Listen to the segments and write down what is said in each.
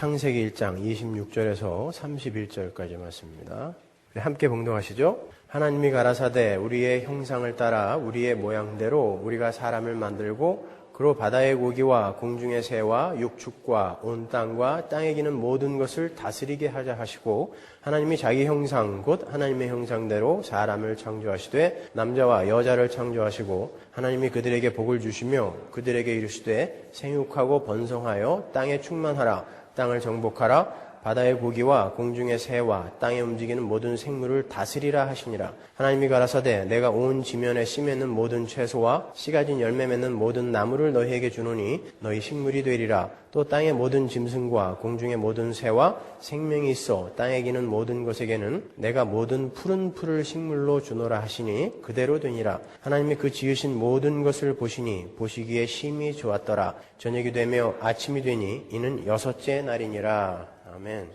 창세기 1장 26절에서 31절까지 말씀입니다. 함께 봉독하시죠. 하나님이 가라사대 우리의 형상을 따라 우리의 모양대로 우리가 사람을 만들고 그로 바다의 고기와 공중의 새와 육축과 온 땅과 땅에 기는 모든 것을 다스리게 하자 하시고 하나님이 자기 형상 곧 하나님의 형상대로 사람을 창조하시되 남자와 여자를 창조하시고 하나님이 그들에게 복을 주시며 그들에게 이르시되 생육하고 번성하여 땅에 충만하라 땅을 정복하라 바다의 고기와 공중의 새와 땅에 움직이는 모든 생물을 다스리라 하시니라. 하나님이 가라사대 내가 온 지면에 씨 맺는 모든 채소와 씨 가진 열매 맺는 모든 나무를 너희에게 주노니 너희 식물이 되리라. 또 땅의 모든 짐승과 공중의 모든 새와 생명이 있어 땅에 기는 모든 것에게는 내가 모든 푸른 풀을 식물로 주노라 하시니 그대로 되니라. 하나님이 그 지으신 모든 것을 보시니 보시기에 심히 좋았더라. 저녁이 되며 아침이 되니 이는 여섯째 날이니라. 아멘.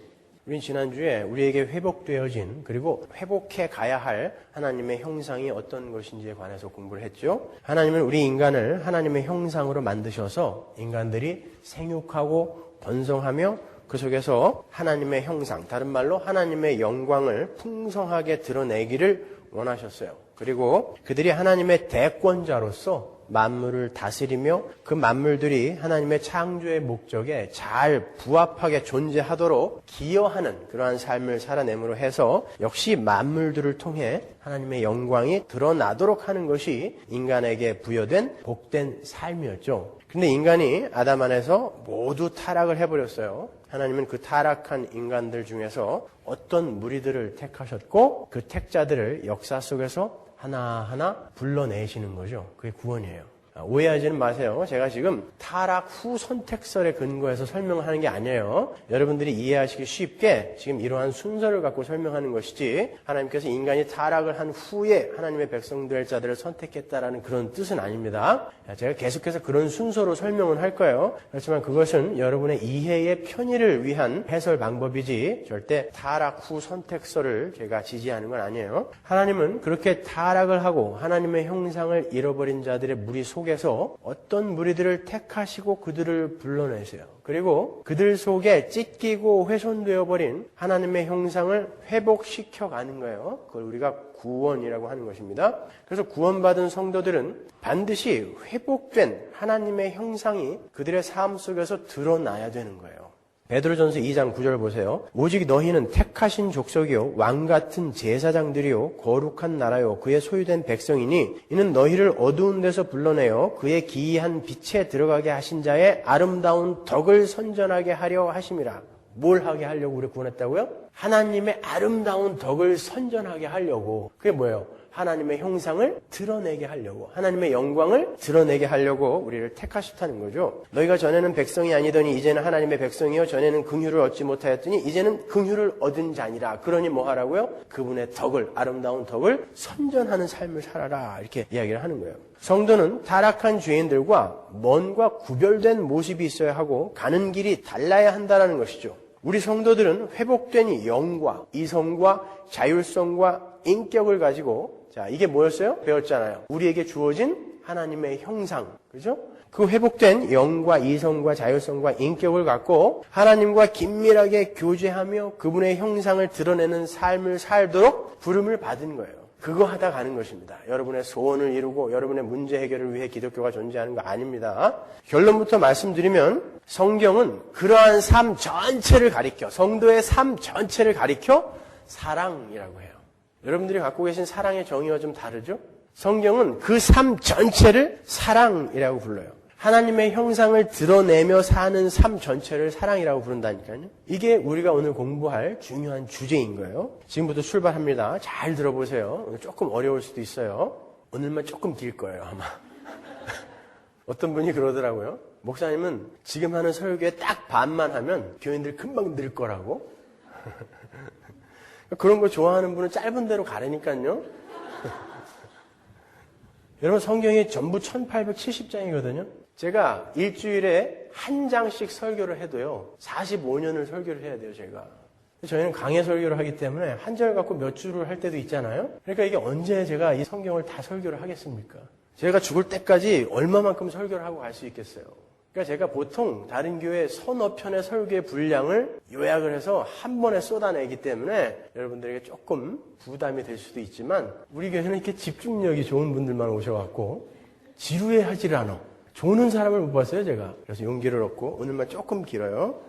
우린 지난주에 우리에게 회복되어진 그리고 회복해 가야 할 하나님의 형상이 어떤 것인지에 관해서 공부를 했죠. 하나님은 우리 인간을 하나님의 형상으로 만드셔서 인간들이 생육하고 번성하며 그 속에서 하나님의 형상, 다른 말로 하나님의 영광을 풍성하게 드러내기를 원하셨어요. 그리고 그들이 하나님의 대권자로서 만물을 다스리며 그 만물들이 하나님의 창조의 목적에 잘 부합하게 존재하도록 기여하는 그러한 삶을 살아내므로 해서 역시 만물들을 통해 하나님의 영광이 드러나도록 하는 것이 인간에게 부여된 복된 삶이었죠. 근데 인간이 아담 안에서 모두 타락을 해버렸어요. 하나님은 그 타락한 인간들 중에서 어떤 무리들을 택하셨고 그 택자들을 역사 속에서 하나하나 불러내시는 거죠. 그게 구원이에요. 오해하지는 마세요. 제가 지금 타락 후 선택설에 근거해서 설명을 하는 게 아니에요. 여러분들이 이해하시기 쉽게 지금 이러한 순서를 갖고 설명하는 것이지 하나님께서 인간이 타락을 한 후에 하나님의 백성 될 자들을 선택했다라는 그런 뜻은 아닙니다. 제가 계속해서 그런 순서로 설명을 할 거예요. 그렇지만 그것은 여러분의 이해의 편의를 위한 해설 방법이지 절대 타락 후 선택설을 제가 지지하는 건 아니에요. 하나님은 그렇게 타락을 하고 하나님의 형상을 잃어버린 자들의 무리 속에서 어떤 무리들을 택하시고 그들을 불러내세요. 그리고 그들 속에 찢기고 훼손되어 버린 하나님의 형상을 회복시켜가는 거예요. 그걸 우리가 구원이라고 하는 것입니다. 그래서 구원받은 성도들은 반드시 회복된 하나님의 형상이 그들의 삶 속에서 드러나야 되는 거예요. 베드로전서 2장 9절 보세요. 오직 너희는 택하신 족속이요 왕같은 제사장들이요 거룩한 나라요 그의 소유된 백성이니 이는 너희를 어두운 데서 불러내어 그의 기이한 빛에 들어가게 하신 자의 아름다운 덕을 선전하게 하려 하심이라. 뭘 하게 하려고 우리 구원했다고요? 하나님의 아름다운 덕을 선전하게 하려고. 그게 뭐예요? 하나님의 형상을 드러내게 하려고, 하나님의 영광을 드러내게 하려고 우리를 택하셨다는 거죠. 너희가 전에는 백성이 아니더니 이제는 하나님의 백성이요 전에는 긍휼을 얻지 못하였더니 이제는 긍휼을 얻은 자니라. 그러니 뭐 하라고요? 그분의 덕을, 아름다운 덕을 선전하는 삶을 살아라. 이렇게 이야기를 하는 거예요. 성도는 타락한 죄인들과 먼과 구별된 모습이 있어야 하고 가는 길이 달라야 한다는 것이죠. 우리 성도들은 회복된 영과 이성과 자율성과 인격을 가지고, 자, 이게 뭐였어요? 배웠잖아요. 우리에게 주어진 하나님의 형상. 그죠? 그 회복된 영과 이성과 자율성과 인격을 갖고 하나님과 긴밀하게 교제하며 그분의 형상을 드러내는 삶을 살도록 부름을 받은 거예요. 그거 하다 가는 것입니다. 여러분의 소원을 이루고 여러분의 문제 해결을 위해 기독교가 존재하는 거 아닙니다. 결론부터 말씀드리면 성경은 그러한 삶 전체를 가리켜, 성도의 삶 전체를 가리켜 사랑이라고 해요. 여러분들이 갖고 계신 사랑의 정의와 좀 다르죠? 성경은 그 삶 전체를 사랑이라고 불러요. 하나님의 형상을 드러내며 사는 삶 전체를 사랑이라고 부른다니까요. 이게 우리가 오늘 공부할 중요한 주제인 거예요. 지금부터 출발합니다. 잘 들어보세요. 오늘 조금 어려울 수도 있어요. 오늘만 조금 길 거예요, 아마. 어떤 분이 그러더라고요. 목사님은 지금 하는 설교에 딱 반만 하면 교인들 금방 늘 거라고. 그런 거 좋아하는 분은 짧은 대로 가라니까요. 여러분 성경이 전부 1870장이거든요. 제가 일주일에 한 장씩 설교를 해도요. 45년을 설교를 해야 돼요, 제가. 저희는 강해 설교를 하기 때문에 한 절 갖고 몇 줄을 할 때도 있잖아요. 그러니까 이게 언제 제가 이 성경을 다 설교를 하겠습니까? 제가 죽을 때까지 얼마만큼 설교를 하고 갈 수 있겠어요. 그러니까 제가 보통 다른 교회 서너 편의 설교의 분량을 요약을 해서 한 번에 쏟아내기 때문에 여러분들에게 조금 부담이 될 수도 있지만 우리 교회는 이렇게 집중력이 좋은 분들만 오셔갖고 지루해하질 않아. 조는 사람을 못 봤어요, 제가. 그래서 용기를 얻고 오늘만 조금 길어요.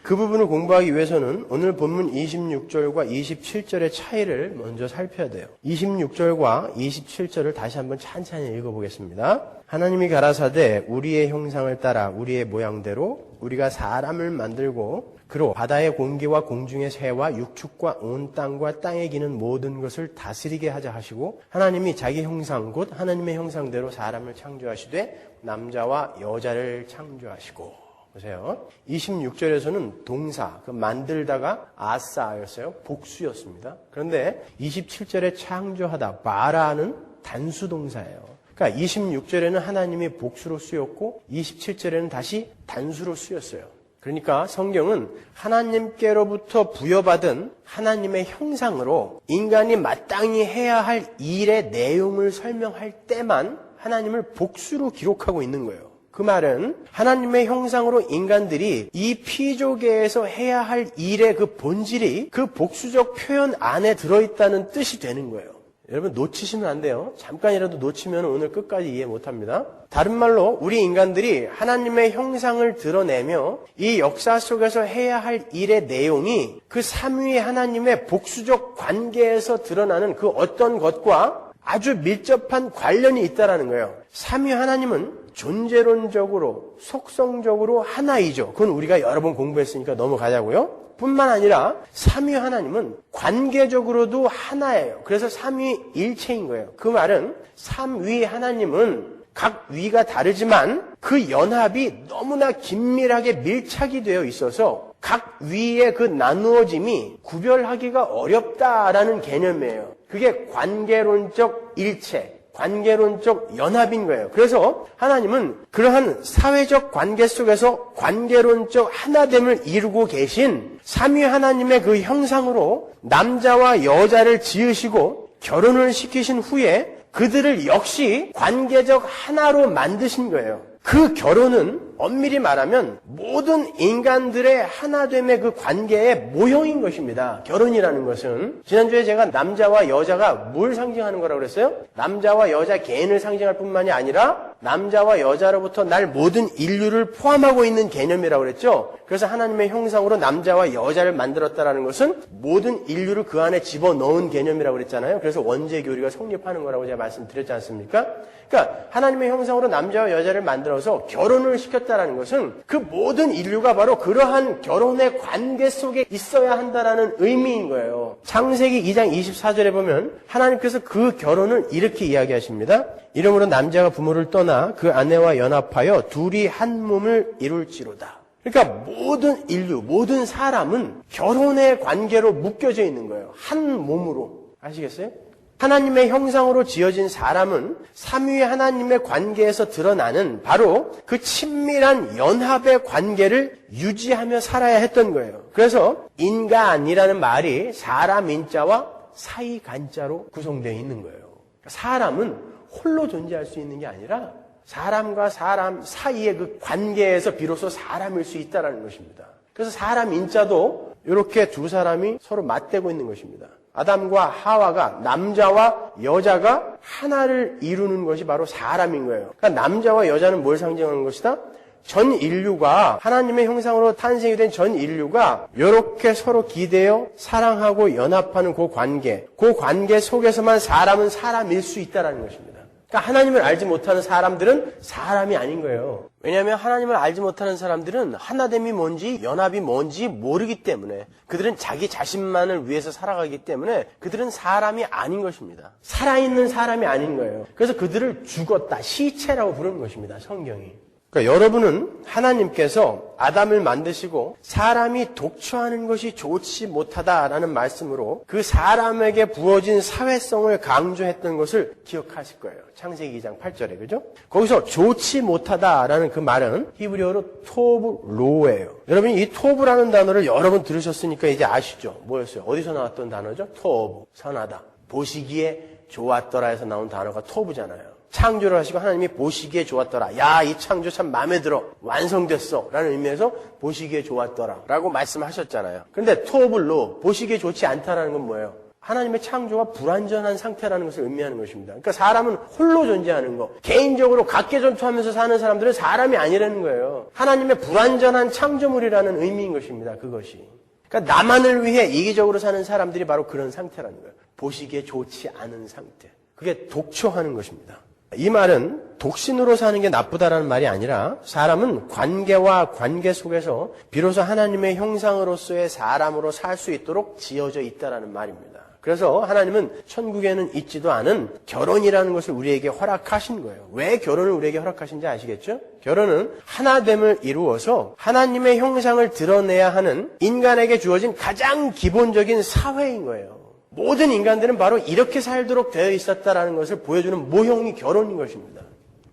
그 부분을 공부하기 위해서는 오늘 본문 26절과 27절의 차이를 먼저 살펴야 돼요. 26절과 27절을 다시 한번 찬찬히 읽어보겠습니다. 하나님이 가라사대 우리의 형상을 따라 우리의 모양대로 우리가 사람을 만들고 그로 바다의 공기와 공중의 새와 육축과 온 땅과 땅에 기는 모든 것을 다스리게 하자 하시고 하나님이 자기 형상 곧 하나님의 형상대로 사람을 창조하시되 남자와 여자를 창조하시고 보세요. 26절에서는 동사, 만들다가 아싸였어요. 복수였습니다. 그런데 27절에 창조하다, 바라는 단수 동사예요. 그러니까 26절에는 하나님이 복수로 쓰였고 27절에는 다시 단수로 쓰였어요. 그러니까 성경은 하나님께로부터 부여받은 하나님의 형상으로 인간이 마땅히 해야 할 일의 내용을 설명할 때만 하나님을 복수로 기록하고 있는 거예요. 그 말은 하나님의 형상으로 인간들이 이 피조계에서 해야 할 일의 그 본질이 그 복수적 표현 안에 들어있다는 뜻이 되는 거예요. 여러분 놓치시면 안 돼요. 잠깐이라도 놓치면 오늘 끝까지 이해 못합니다. 다른 말로 우리 인간들이 하나님의 형상을 드러내며 이 역사 속에서 해야 할 일의 내용이 그 삼위의 하나님의 복수적 관계에서 드러나는 그 어떤 것과 아주 밀접한 관련이 있다는 거예요. 삼위 하나님은 존재론적으로 속성적으로 하나이죠. 그건 우리가 여러 번 공부했으니까 넘어가자고요. 뿐만 아니라 삼위 하나님은 관계적으로도 하나예요. 그래서 삼위일체인 거예요. 그 말은 삼위 하나님은 각 위가 다르지만 그 연합이 너무나 긴밀하게 밀착이 되어 있어서 각 위의 그 나누어짐이 구별하기가 어렵다라는 개념이에요. 그게 관계론적 일체, 관계론적 연합인 거예요. 그래서 하나님은 그러한 사회적 관계 속에서 관계론적 하나됨을 이루고 계신 삼위 하나님의 그 형상으로 남자와 여자를 지으시고 결혼을 시키신 후에 그들을 역시 관계적 하나로 만드신 거예요. 그 결혼은 엄밀히 말하면 모든 인간들의 하나됨의 그 관계의 모형인 것입니다. 결혼이라는 것은 지난주에 제가 남자와 여자가 뭘 상징하는 거라고 그랬어요? 남자와 여자 개인을 상징할 뿐만이 아니라 남자와 여자로부터 날 모든 인류를 포함하고 있는 개념이라고 그랬죠. 그래서 하나님의 형상으로 남자와 여자를 만들었다라는 것은 모든 인류를 그 안에 집어넣은 개념이라고 그랬잖아요. 그래서 원죄교리가 성립하는 거라고 제가 말씀드렸지 않습니까? 그러니까 하나님의 형상으로 남자와 여자를 만들어서 결혼을 시켰다라는 것은 그 모든 인류가 바로 그러한 결혼의 관계 속에 있어야 한다라는 의미인 거예요. 창세기 2장 24절에 보면 하나님께서 그 결혼을 이렇게 이야기하십니다. 이러므로 남자가 부모를 떠나 그 아내와 연합하여 둘이 한 몸을 이룰지로다. 그러니까 모든 인류, 모든 사람은 결혼의 관계로 묶여져 있는 거예요. 한 몸으로. 아시겠어요? 하나님의 형상으로 지어진 사람은 삼위의 하나님의 관계에서 드러나는 바로 그 친밀한 연합의 관계를 유지하며 살아야 했던 거예요. 그래서 인간이라는 말이 사람 인자와 사이 간자로 구성되어 있는 거예요. 사람은 홀로 존재할 수 있는 게 아니라 사람과 사람 사이의 그 관계에서 비로소 사람일 수 있다는 것입니다. 그래서 사람 인자도 이렇게 두 사람이 서로 맞대고 있는 것입니다. 아담과 하와가 남자와 여자가 하나를 이루는 것이 바로 사람인 거예요. 그러니까 남자와 여자는 뭘 상징하는 것이다? 전 인류가 하나님의 형상으로 탄생이 된 전 인류가 이렇게 서로 기대어 사랑하고 연합하는 그 관계 속에서만 사람은 사람일 수 있다는 것입니다. 그러니까 하나님을 알지 못하는 사람들은 사람이 아닌 거예요. 왜냐하면 하나님을 알지 못하는 사람들은 하나됨이 뭔지 연합이 뭔지 모르기 때문에 그들은 자기 자신만을 위해서 살아가기 때문에 그들은 사람이 아닌 것입니다. 살아있는 사람이 아닌 거예요. 그래서 그들을 죽었다, 시체라고 부르는 것입니다. 성경이. 그러니까 여러분은 하나님께서 아담을 만드시고 사람이 독처하는 것이 좋지 못하다라는 말씀으로 그 사람에게 부어진 사회성을 강조했던 것을 기억하실 거예요. 창세기 2장 8절에 그죠? 거기서 좋지 못하다라는 그 말은 히브리어로 토브 로예요. 여러분이 이 토브라는 단어를 여러 번 들으셨으니까 이제 아시죠? 뭐였어요? 어디서 나왔던 단어죠? 토브, 선하다. 보시기에 좋았더라에서 나온 단어가 토부잖아요. 창조를 하시고 하나님이 보시기에 좋았더라. 야, 이 창조 참 마음에 들어. 완성됐어. 라는 의미에서 보시기에 좋았더라. 라고 말씀하셨잖아요. 그런데 토블로 보시기에 좋지 않다라는 건 뭐예요? 하나님의 창조가 불완전한 상태라는 것을 의미하는 것입니다. 그러니까 사람은 홀로 존재하는 거, 개인적으로 각계전투하면서 사는 사람들은 사람이 아니라는 거예요. 하나님의 불완전한 창조물이라는 의미인 것입니다. 그것이. 그러니까 나만을 위해 이기적으로 사는 사람들이 바로 그런 상태라는 거예요. 보시기에 좋지 않은 상태. 그게 독초하는 것입니다. 이 말은 독신으로 사는 게 나쁘다라는 말이 아니라 사람은 관계와 관계 속에서 비로소 하나님의 형상으로서의 사람으로 살 수 있도록 지어져 있다라는 말입니다. 그래서 하나님은 천국에는 있지도 않은 결혼이라는 것을 우리에게 허락하신 거예요. 왜 결혼을 우리에게 허락하신지 아시겠죠? 결혼은 하나됨을 이루어서 하나님의 형상을 드러내야 하는 인간에게 주어진 가장 기본적인 사회인 거예요. 모든 인간들은 바로 이렇게 살도록 되어 있었다라는 것을 보여주는 모형이 결혼인 것입니다.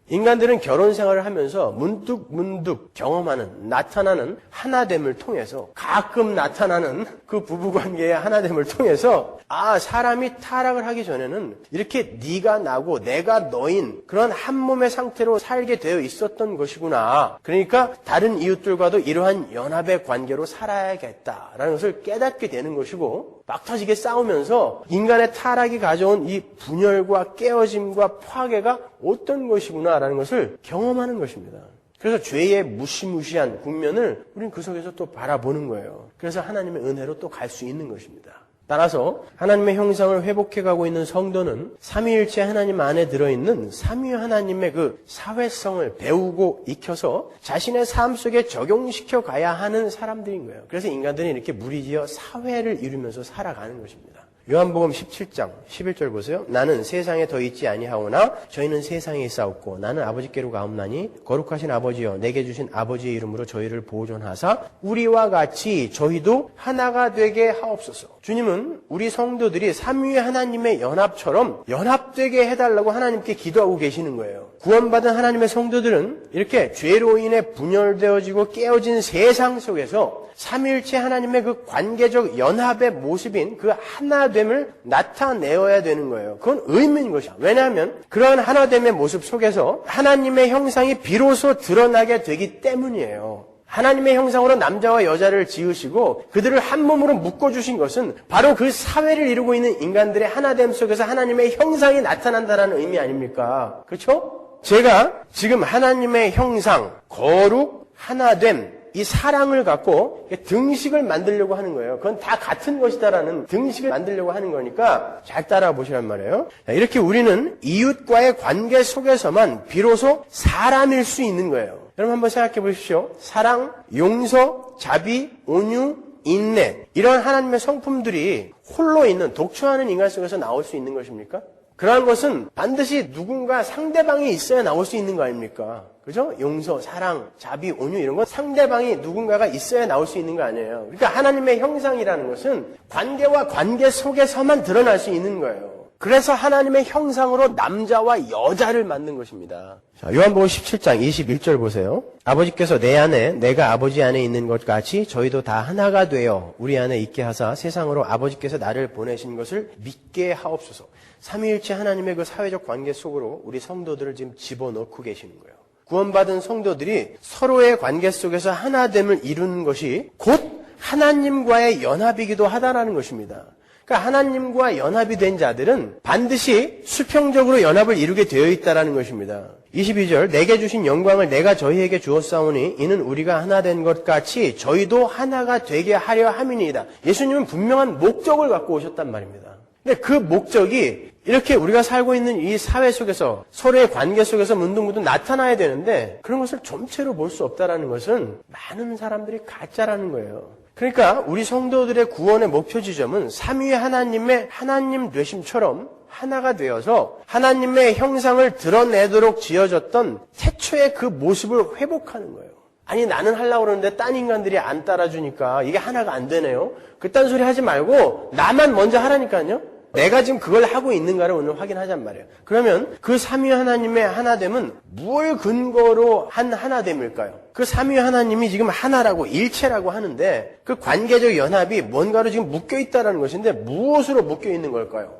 인간들은 결혼 생활을 하면서 문득 경험하는, 나타나는 하나됨을 통해서, 가끔 나타나는 그 부부관계의 하나됨을 통해서 아, 사람이 타락을 하기 전에는 이렇게 네가 나고 내가 너인 그런 한 몸의 상태로 살게 되어 있었던 것이구나. 그러니까 다른 이웃들과도 이러한 연합의 관계로 살아야겠다라는 것을 깨닫게 되는 것이고, 막 터지게 싸우면서 인간의 타락이 가져온 이 분열과 깨어짐과 파괴가 어떤 것이구나라는 것을 경험하는 것입니다. 그래서 죄의 무시무시한 국면을 우리는 그 속에서 또 바라보는 거예요. 그래서 하나님의 은혜로 또 갈 수 있는 것입니다. 따라서 하나님의 형상을 회복해가고 있는 성도는 삼위일체 하나님 안에 들어있는 삼위 하나님의 그 사회성을 배우고 익혀서 자신의 삶 속에 적용시켜 가야 하는 사람들인 거예요. 그래서 인간들이 이렇게 무리지어 사회를 이루면서 살아가는 것입니다. 요한복음 17장 11절 보세요. 나는 세상에 더 있지 아니하오나 저희는 세상에 있사옵고 나는 아버지께로 가옵나니 거룩하신 아버지여 내게 주신 아버지의 이름으로 저희를 보존하사 우리와 같이 저희도 하나가 되게 하옵소서. 주님은 우리 성도들이 삼위의 하나님의 연합처럼 연합되게 해달라고 하나님께 기도하고 계시는 거예요. 구원받은 하나님의 성도들은 이렇게 죄로 인해 분열되어지고 깨어진 세상 속에서 삼위일체 하나님의 그 관계적 연합의 모습인 그 하나됨을 나타내어야 되는 거예요. 그건 의무인 것이야. 왜냐하면 그러한 하나됨의 모습 속에서 하나님의 형상이 비로소 드러나게 되기 때문이에요. 하나님의 형상으로 남자와 여자를 지으시고 그들을 한 몸으로 묶어주신 것은 바로 그 사회를 이루고 있는 인간들의 하나됨 속에서 하나님의 형상이 나타난다는 의미 아닙니까? 그렇죠? 제가 지금 하나님의 형상, 거룩, 하나됨, 이 사랑을 갖고 등식을 만들려고 하는 거예요. 그건 다 같은 것이다라는 등식을 만들려고 하는 거니까 잘 따라 보시란 말이에요. 이렇게 우리는 이웃과의 관계 속에서만 비로소 사람일 수 있는 거예요. 여러분 한번 생각해 보십시오. 사랑, 용서, 자비, 온유, 인내 이런 하나님의 성품들이 홀로 있는 독초하는 인간 속에서 나올 수 있는 것입니까? 그러한 것은 반드시 누군가 상대방이 있어야 나올 수 있는 거 아닙니까? 그죠? 용서, 사랑, 자비, 온유 이런 건 상대방이 누군가가 있어야 나올 수 있는 거 아니에요. 그러니까 하나님의 형상이라는 것은 관계와 관계 속에서만 드러날 수 있는 거예요. 그래서 하나님의 형상으로 남자와 여자를 만든 것입니다. 자, 요한복음 17장 21절 보세요. 아버지께서 내 안에 내가 아버지 안에 있는 것 같이 저희도 다 하나가 되어 우리 안에 있게 하사 세상으로 아버지께서 나를 보내신 것을 믿게 하옵소서. 삼위일체 하나님의 그 사회적 관계 속으로 우리 성도들을 지금 집어넣고 계시는 거예요. 구원받은 성도들이 서로의 관계 속에서 하나됨을 이루는 것이 곧 하나님과의 연합이기도 하다라는 것입니다. 그러니까 하나님과 연합이 된 자들은 반드시 수평적으로 연합을 이루게 되어 있다는 것입니다. 22절 내게 주신 영광을 내가 저희에게 주었사오니 이는 우리가 하나 된 것 같이 저희도 하나가 되게 하려 함이니이다. 예수님은 분명한 목적을 갖고 오셨단 말입니다. 근데 그 목적이 이렇게 우리가 살고 있는 이 사회 속에서 서로의 관계 속에서 문득문득 나타나야 되는데 그런 것을 좀채로 볼 수 없다는 것은 많은 사람들이 가짜라는 거예요. 그러니까 우리 성도들의 구원의 목표 지점은 삼위의 하나님의 하나님 되심처럼 하나가 되어서 하나님의 형상을 드러내도록 지어졌던 태초의 그 모습을 회복하는 거예요. 아니 나는 하려고 그러는데 딴 인간들이 안 따라주니까 이게 하나가 안 되네요. 그딴 소리 하지 말고 나만 먼저 하라니까요. 내가 지금 그걸 하고 있는가를 오늘 확인하잔 말이에요. 그러면 그 삼위 하나님의 하나됨은 뭘 근거로 한 하나됨일까요? 그 삼위 하나님이 지금 하나라고 일체라고 하는데 그 관계적 연합이 뭔가로 지금 묶여있다는 것인데 무엇으로 묶여있는 걸까요?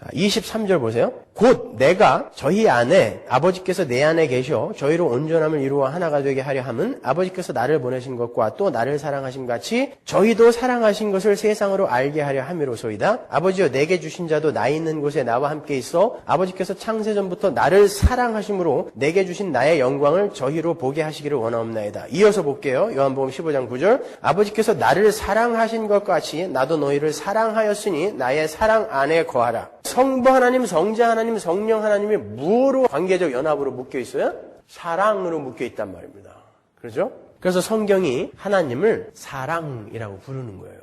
자, 23절 보세요. 곧 내가 저희 안에 아버지께서 내 안에 계셔 저희로 온전함을 이루어 하나가 되게 하려 함은 아버지께서 나를 보내신 것과 또 나를 사랑하심 같이 저희도 사랑하신 것을 세상으로 알게 하려 함이로소이다. 아버지여 내게 주신 자도 나 있는 곳에 나와 함께 있어 아버지께서 창세전부터 나를 사랑하심으로 내게 주신 나의 영광을 저희로 보게 하시기를 원하옵나이다. 이어서 볼게요. 요한복음 15장 9절 아버지께서 나를 사랑하신 것 같이 나도 너희를 사랑하였으니 나의 사랑 안에 거하라. 성부 하나님, 성자 하나님, 성령 하나님이 무엇으로 관계적 연합으로 묶여 있어요? 사랑으로 묶여 있단 말입니다. 그렇죠? 그래서 성경이 하나님을 사랑이라고 부르는 거예요.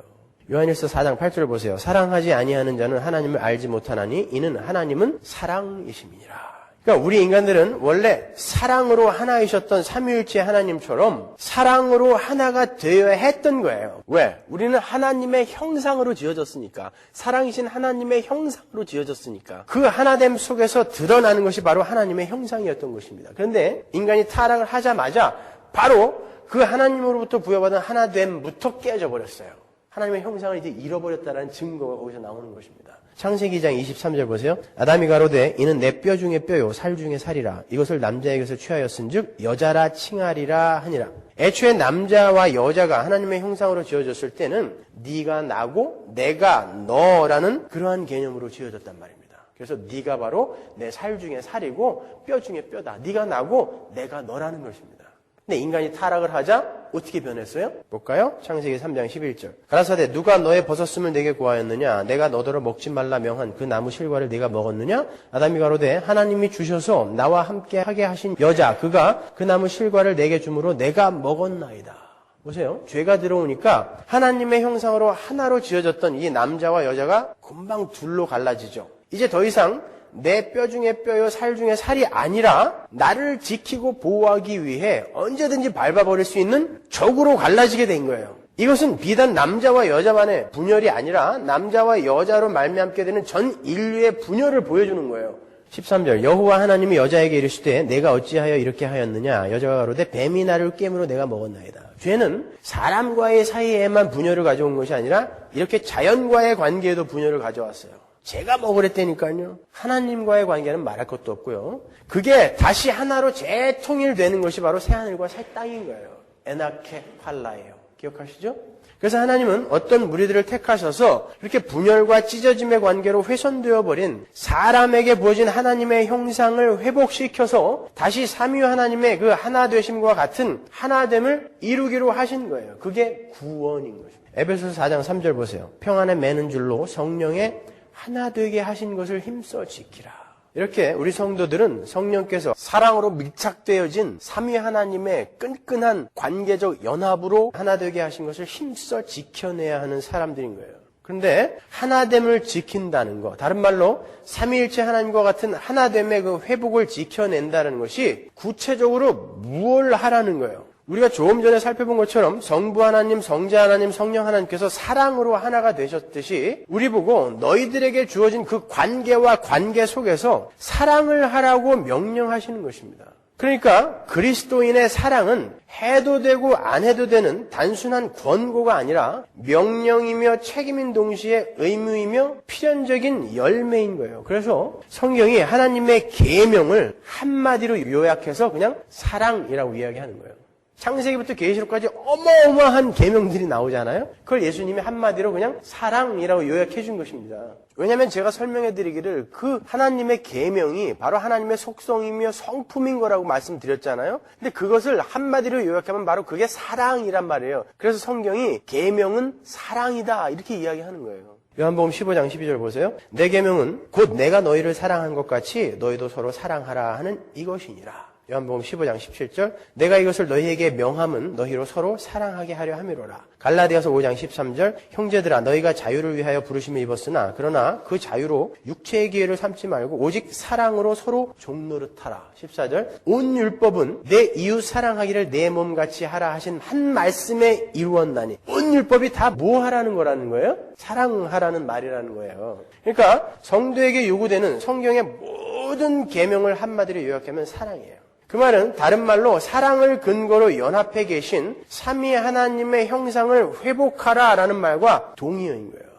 요한일서 4장 8절 보세요. 사랑하지 아니하는 자는 하나님을 알지 못하나니 이는 하나님은 사랑이심이니라. 그러니까 우리 인간들은 원래 사랑으로 하나이셨던 삼위일체 하나님처럼 사랑으로 하나가 되어야 했던 거예요. 왜? 우리는 하나님의 형상으로 지어졌으니까. 사랑이신 하나님의 형상으로 지어졌으니까. 그 하나됨 속에서 드러나는 것이 바로 하나님의 형상이었던 것입니다. 그런데 인간이 타락을 하자마자 바로 그 하나님으로부터 부여받은 하나됨부터 깨져버렸어요. 하나님의 형상을 이제 잃어버렸다는 증거가 거기서 나오는 것입니다. 창세기 2장 23절 보세요. 아담이 가로되 이는 내 뼈 중에 뼈요 살 중에 살이라. 이것을 남자의 것을 취하였은즉 여자라 칭하리라 하니라. 애초에 남자와 여자가 하나님의 형상으로 지어졌을 때는 네가 나고 내가 너라는 그러한 개념으로 지어졌단 말입니다. 그래서 네가 바로 내 살 중에 살이고 뼈 중에 뼈다. 네가 나고 내가 너라는 것입니다. 근데 인간이 타락을 하자 어떻게 변했어요? 볼까요? 창세기 3장 11절. 가라사대 누가 너의 벗었음을 내게 구하였느냐? 내가 너더러 먹지 말라 명한 그 나무 실과를 네가 먹었느냐? 아담이 가로되 하나님이 주셔서 나와 함께 하게 하신 여자 그가 그 나무 실과를 내게 주므로 내가 먹었나이다. 보세요. 죄가 들어오니까 하나님의 형상으로 하나로 지어졌던 이 남자와 여자가 금방 둘로 갈라지죠. 이제 더 이상 내 뼈 중에 뼈요 살 중에 살이 아니라 나를 지키고 보호하기 위해 언제든지 밟아버릴 수 있는 적으로 갈라지게 된 거예요. 이것은 비단 남자와 여자만의 분열이 아니라 남자와 여자로 말미암게 되는 전 인류의 분열을 보여주는 거예요. 13절 여호와 하나님이 여자에게 이르시되 내가 어찌하여 이렇게 하였느냐? 여자가 가로되 뱀이 나를 깨물어 내가 먹었나이다. 죄는 사람과의 사이에만 분열을 가져온 것이 아니라 이렇게 자연과의 관계에도 분열을 가져왔어요. 제가 먹으랬다니까요. 하나님과의 관계는 말할 것도 없고요. 그게 다시 하나로 재통일되는 것이 바로 새하늘과 새 땅인 거예요. 에나케 팔라예요. 기억하시죠? 그래서 하나님은 어떤 무리들을 택하셔서 이렇게 분열과 찢어짐의 관계로 훼손되어 버린 사람에게 부어진 하나님의 형상을 회복시켜서 다시 삼위 하나님의 그 하나 되심과 같은 하나됨을 이루기로 하신 거예요. 그게 구원인 것입니다. 에베소서 4장 3절 보세요. 평안에 매는 줄로 성령의 하나 되게 하신 것을 힘써 지키라. 이렇게 우리 성도들은 성령께서 사랑으로 밀착되어진 삼위 하나님의 끈끈한 관계적 연합으로 하나 되게 하신 것을 힘써 지켜내야 하는 사람들인 거예요. 그런데 하나됨을 지킨다는 것, 다른 말로 삼위일체 하나님과 같은 하나됨의 그 회복을 지켜낸다는 것이 구체적으로 무엇을 하라는 거예요? 우리가 조금 전에 살펴본 것처럼 성부 하나님, 성자 하나님, 성령 하나님께서 사랑으로 하나가 되셨듯이 우리 보고 너희들에게 주어진 그 관계와 관계 속에서 사랑을 하라고 명령하시는 것입니다. 그러니까 그리스도인의 사랑은 해도 되고 안 해도 되는 단순한 권고가 아니라 명령이며 책임인 동시에 의무이며 필연적인 열매인 거예요. 그래서 성경이 하나님의 계명을 한마디로 요약해서 그냥 사랑이라고 이야기하는 거예요. 창세기부터 계시록까지 어마어마한 계명들이 나오잖아요. 그걸 예수님이 한마디로 그냥 사랑이라고 요약해 준 것입니다. 왜냐하면 제가 설명해 드리기를 그 하나님의 계명이 바로 하나님의 속성이며 성품인 거라고 말씀드렸잖아요. 근데 그것을 한마디로 요약하면 바로 그게 사랑이란 말이에요. 그래서 성경이 계명은 사랑이다 이렇게 이야기하는 거예요. 요한복음 15장 12절 보세요. 내 계명은 곧 내가 너희를 사랑한 것 같이 너희도 서로 사랑하라 하는 이것이니라. 요한복음 15장 17절 내가 이것을 너희에게 명함은 너희로 서로 사랑하게 하려 함이로라. 갈라디아서 5장 13절 형제들아 너희가 자유를 위하여 부르심을 입었으나 그러나 그 자유로 육체의 기회를 삼지 말고 오직 사랑으로 서로 종노릇하라. 14절 온 율법은 내 이웃 사랑하기를 내 몸같이 하라 하신 한 말씀에 이루었나니 온 율법이 다 뭐 하라는 거라는 거예요? 사랑하라는 말이라는 거예요. 그러니까 성도에게 요구되는 성경의 모든 계명을 한마디로 요약하면 사랑이에요. 그 말은 다른 말로 사랑을 근거로 연합해 계신 삼위 하나님의 형상을 회복하라라는 말과 동의어인 거예요.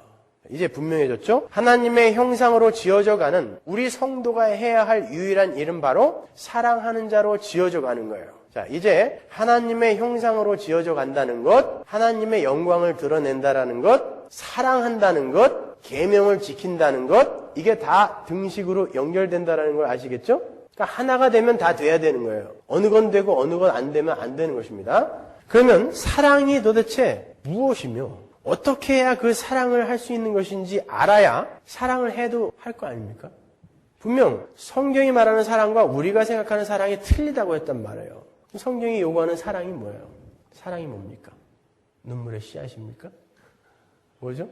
이제 분명해졌죠? 하나님의 형상으로 지어져 가는 우리 성도가 해야 할 유일한 일은 바로 사랑하는 자로 지어져 가는 거예요. 자, 이제 하나님의 형상으로 지어져 간다는 것, 하나님의 영광을 드러낸다라는 것, 사랑한다는 것, 계명을 지킨다는 것, 이게 다 등식으로 연결된다라는 걸 아시겠죠? 그러니까 하나가 되면 다 돼야 되는 거예요. 어느 건 되고 어느 건 안 되면 안 되는 것입니다. 그러면 사랑이 도대체 무엇이며 어떻게 해야 그 사랑을 할 수 있는 것인지 알아야 사랑을 해도 할 거 아닙니까? 분명 성경이 말하는 사랑과 우리가 생각하는 사랑이 틀리다고 했단 말이에요. 성경이 요구하는 사랑이 뭐예요? 사랑이 뭡니까? 눈물의 씨앗입니까? 뭐죠?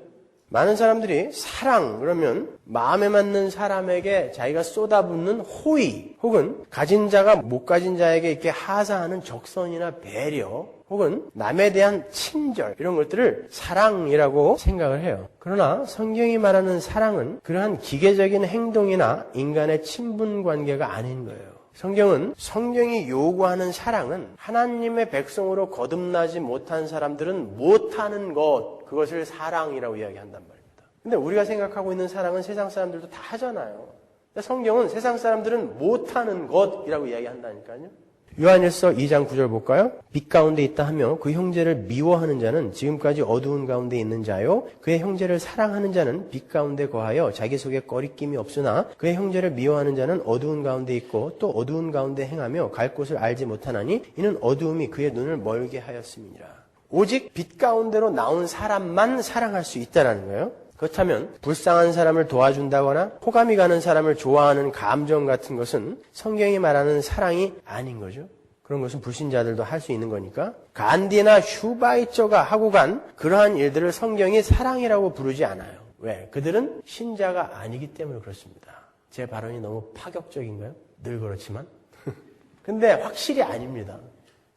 많은 사람들이 사랑 그러면 마음에 맞는 사람에게 자기가 쏟아붓는 호의 혹은 가진 자가 못 가진 자에게 이렇게 하사하는 적선이나 배려 혹은 남에 대한 친절 이런 것들을 사랑이라고 생각을 해요. 그러나 성경이 말하는 사랑은 그러한 기계적인 행동이나 인간의 친분 관계가 아닌 거예요. 성경은 성경이 요구하는 사랑은 하나님의 백성으로 거듭나지 못한 사람들은 못하는 것, 그것을 사랑이라고 이야기한단 말입니다. 근데 우리가 생각하고 있는 사랑은 세상 사람들도 다 하잖아요. 근데 성경은 세상 사람들은 못하는 것이라고 이야기한다니까요. 요한일서 2장 9절 볼까요? 빛 가운데 있다 하며 그 형제를 미워하는 자는 지금까지 어두운 가운데 있는 자요 그의 형제를 사랑하는 자는 빛 가운데 거하여 자기 속에 꺼리낌이 없으나 그의 형제를 미워하는 자는 어두운 가운데 있고 또 어두운 가운데 행하며 갈 곳을 알지 못하나니 이는 어두움이 그의 눈을 멀게 하였음이니라. 오직 빛 가운데로 나온 사람만 사랑할 수 있다라는 거예요. 그렇다면 불쌍한 사람을 도와준다거나 호감이 가는 사람을 좋아하는 감정 같은 것은 성경이 말하는 사랑이 아닌 거죠. 그런 것은 불신자들도 할 수 있는 거니까. 간디나 슈바이처가 하고 간 그러한 일들을 성경이 사랑이라고 부르지 않아요. 왜? 그들은 신자가 아니기 때문에 그렇습니다. 제 발언이 너무 파격적인가요? 늘 그렇지만. 근데 확실히 아닙니다.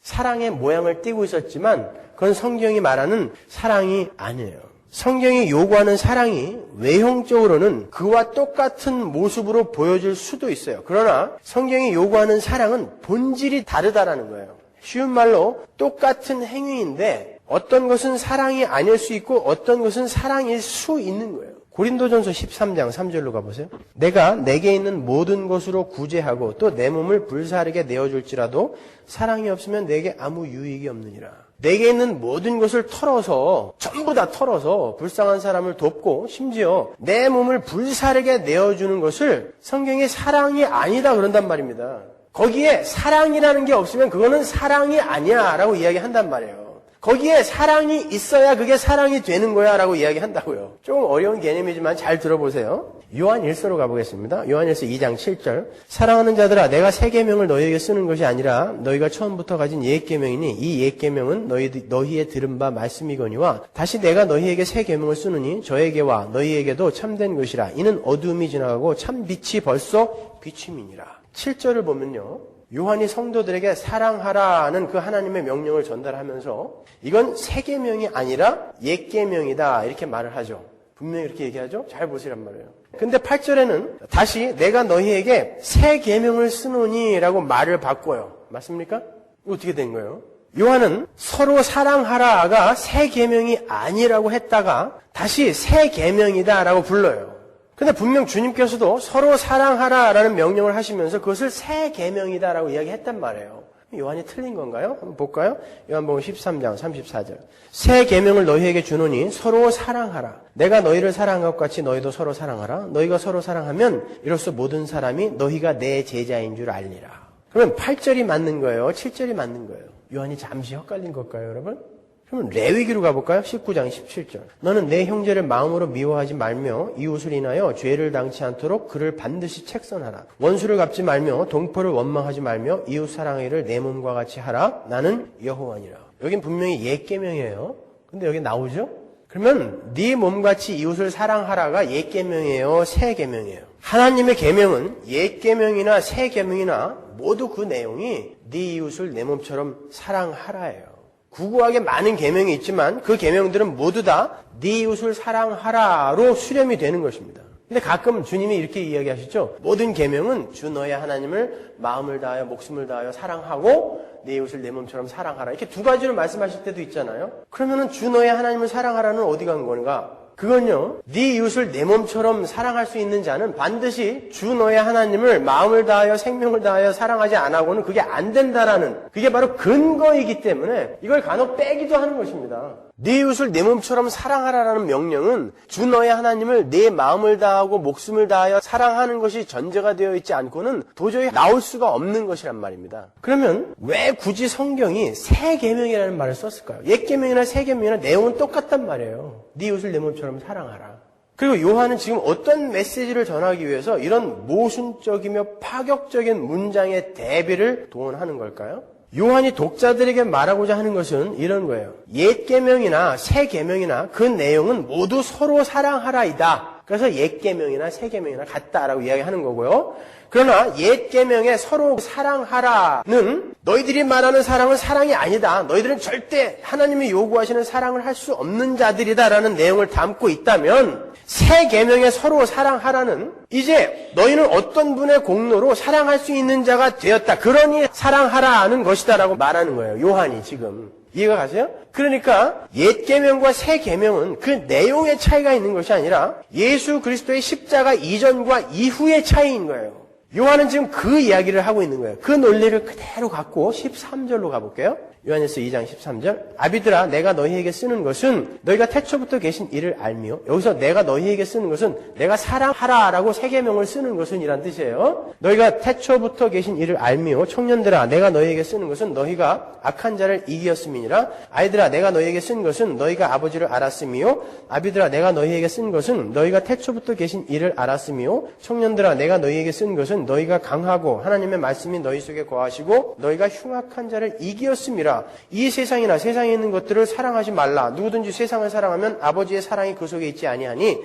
사랑의 모양을 띠고 있었지만 그건 성경이 말하는 사랑이 아니에요. 성경이 요구하는 사랑이 외형적으로는 그와 똑같은 모습으로 보여질 수도 있어요. 그러나 성경이 요구하는 사랑은 본질이 다르다라는 거예요. 쉬운 말로 똑같은 행위인데 어떤 것은 사랑이 아닐 수 있고 어떤 것은 사랑일 수 있는 거예요. 고린도전서 13장 3절로 가보세요. 내가 내게 있는 모든 것으로 구제하고 또 내 몸을 불사르게 내어줄지라도 사랑이 없으면 내게 아무 유익이 없느니라. 내게 있는 모든 것을 털어서 전부 다 털어서 불쌍한 사람을 돕고 심지어 내 몸을 불사르게 내어주는 것을 성경이 사랑이 아니다 그런단 말입니다. 거기에 사랑이라는 게 없으면 그거는 사랑이 아니야 라고 이야기한단 말이에요. 거기에 사랑이 있어야 그게 사랑이 되는 거야 라고 이야기한다고요. 조금 어려운 개념이지만 잘 들어보세요. 요한 1서로 가보겠습니다. 요한 1서 2장 7절. 사랑하는 자들아 내가 새 계명을 너희에게 쓰는 것이 아니라 너희가 처음부터 가진 옛 계명이니 이 옛 계명은 너희의 들은 바 말씀이거니와 다시 내가 너희에게 새 계명을 쓰느니 저에게와 너희에게도 참된 것이라. 이는 어두움이 지나가고 참 빛이 벌써 비춤이니라. 7절을 보면요. 요한이 성도들에게 사랑하라는 그 하나님의 명령을 전달하면서 이건 새 계명이 아니라 옛 계명이다 이렇게 말을 하죠. 분명히 이렇게 얘기하죠. 잘 보시란 말이에요. 근데 8절에는 다시 내가 너희에게 새 계명을 쓰노니라고 말을 바꿔요. 맞습니까? 이거 어떻게 된 거예요? 요한은 서로 사랑하라가 새 계명이 아니라고 했다가 다시 새 계명이다라고 불러요. 근데 분명 주님께서도 서로 사랑하라라는 명령을 하시면서 그것을 새 계명이다라고 이야기했단 말이에요. 요한이 틀린 건가요? 한번 볼까요? 요한복음 13장 34절. 새 계명을 너희에게 주노니 서로 사랑하라. 내가 너희를 사랑한 것 같이 너희도 서로 사랑하라. 너희가 서로 사랑하면 이로써 모든 사람이 너희가 내 제자인 줄 알리라. 그러면 8절이 맞는 거예요? 7절이 맞는 거예요? 요한이 잠시 헷갈린 걸까요, 여러분? 그러면 레위기로 가볼까요? 19장 17절. 너는 내 형제를 마음으로 미워하지 말며 이웃을 인하여 죄를 당치 않도록 그를 반드시 책선하라. 원수를 갚지 말며 동포를 원망하지 말며 이웃 사랑하기를 내 몸과 같이 하라. 나는 여호와니라. 여긴 분명히 옛 계명이에요. 근데 여기 나오죠? 그러면 네 몸같이 이웃을 사랑하라가 옛 계명이에요? 새 계명이에요? 하나님의 계명은 옛 계명이나 새 계명이나 모두 그 내용이 네 이웃을 내 몸처럼 사랑하라예요. 구구하게 많은 계명이 있지만 그 계명들은 모두 다 네 이웃을 사랑하라로 수렴이 되는 것입니다. 근데 가끔 주님이 이렇게 이야기하시죠. 모든 계명은 주 너의 하나님을 마음을 다하여 목숨을 다하여 사랑하고 네 이웃을 내 몸처럼 사랑하라. 이렇게 두 가지로 말씀하실 때도 있잖아요. 그러면은 주 너의 하나님을 사랑하라는 어디 간 건가? 그건요, 네 이웃을 내 몸처럼 사랑할 수 있는 자는 반드시 주 너의 하나님을 마음을 다하여 생명을 다하여 사랑하지 않고는 그게 안 된다라는, 그게 바로 근거이기 때문에 이걸 간혹 빼기도 하는 것입니다. 네 이웃을 내 몸처럼 사랑하라라는 명령은 주 너의 하나님을 내 마음을 다하고 목숨을 다하여 사랑하는 것이 전제가 되어 있지 않고는 도저히 나올 수가 없는 것이란 말입니다. 그러면 왜 굳이 성경이 새 계명이라는 말을 썼을까요? 옛 계명이나 새 계명이나 내용은 똑같단 말이에요. 네 이웃을 내 몸처럼 사랑하라. 그리고 요한은 지금 어떤 메시지를 전하기 위해서 이런 모순적이며 파격적인 문장의 대비를 동원하는 걸까요? 요한이 독자들에게 말하고자 하는 것은 이런 거예요. 옛 계명이나 새 계명이나 그 내용은 모두 서로 사랑하라이다. 그래서 옛 계명이나 새 계명이나 같다라고 이야기하는 거고요. 그러나 옛 계명에 서로 사랑하라는 너희들이 말하는 사랑은 사랑이 아니다. 너희들은 절대 하나님이 요구하시는 사랑을 할 수 없는 자들이다라는 내용을 담고 있다면, 새 계명에 서로 사랑하라는 이제 너희는 어떤 분의 공로로 사랑할 수 있는 자가 되었다. 그러니 사랑하라는 것이다라고 말하는 거예요. 요한이 지금. 이해가 가세요? 그러니까 옛 계명과 새 계명은 그 내용의 차이가 있는 것이 아니라 예수 그리스도의 십자가 이전과 이후의 차이인 거예요. 요한은 지금 그 이야기를 하고 있는 거예요. 그 논리를 그대로 갖고 13절로 가볼게요. 요한일서 2장 13절. 아비들아, 내가 너희에게 쓰는 것은 너희가 태초부터 계신 이를 알미요. 여기서 내가 너희에게 쓰는 것은 내가 사랑하라라고 새 계명을 쓰는 것은 이란 뜻이에요. 너희가 태초부터 계신 이를 알미요. 청년들아, 내가 너희에게 쓰는 것은 너희가 악한 자를 이기었음이니라. 아이들아, 내가 너희에게 쓴 것은 너희가 아버지를 알았음이요. 아비들아, 내가 너희에게 쓴 것은 너희가 태초부터 계신 이를 알았음이요. 청년들아, 내가 너희에게 쓴 것은 너희가 강하고 하나님의 말씀이 너희 속에 거하시고 너희가 흉악한 자를 이기었음이라. 이 세상이나 세상에 있는 것들을 사랑하지 말라. 누구든지 세상을 사랑하면 아버지의 사랑이 그 속에 있지 아니하니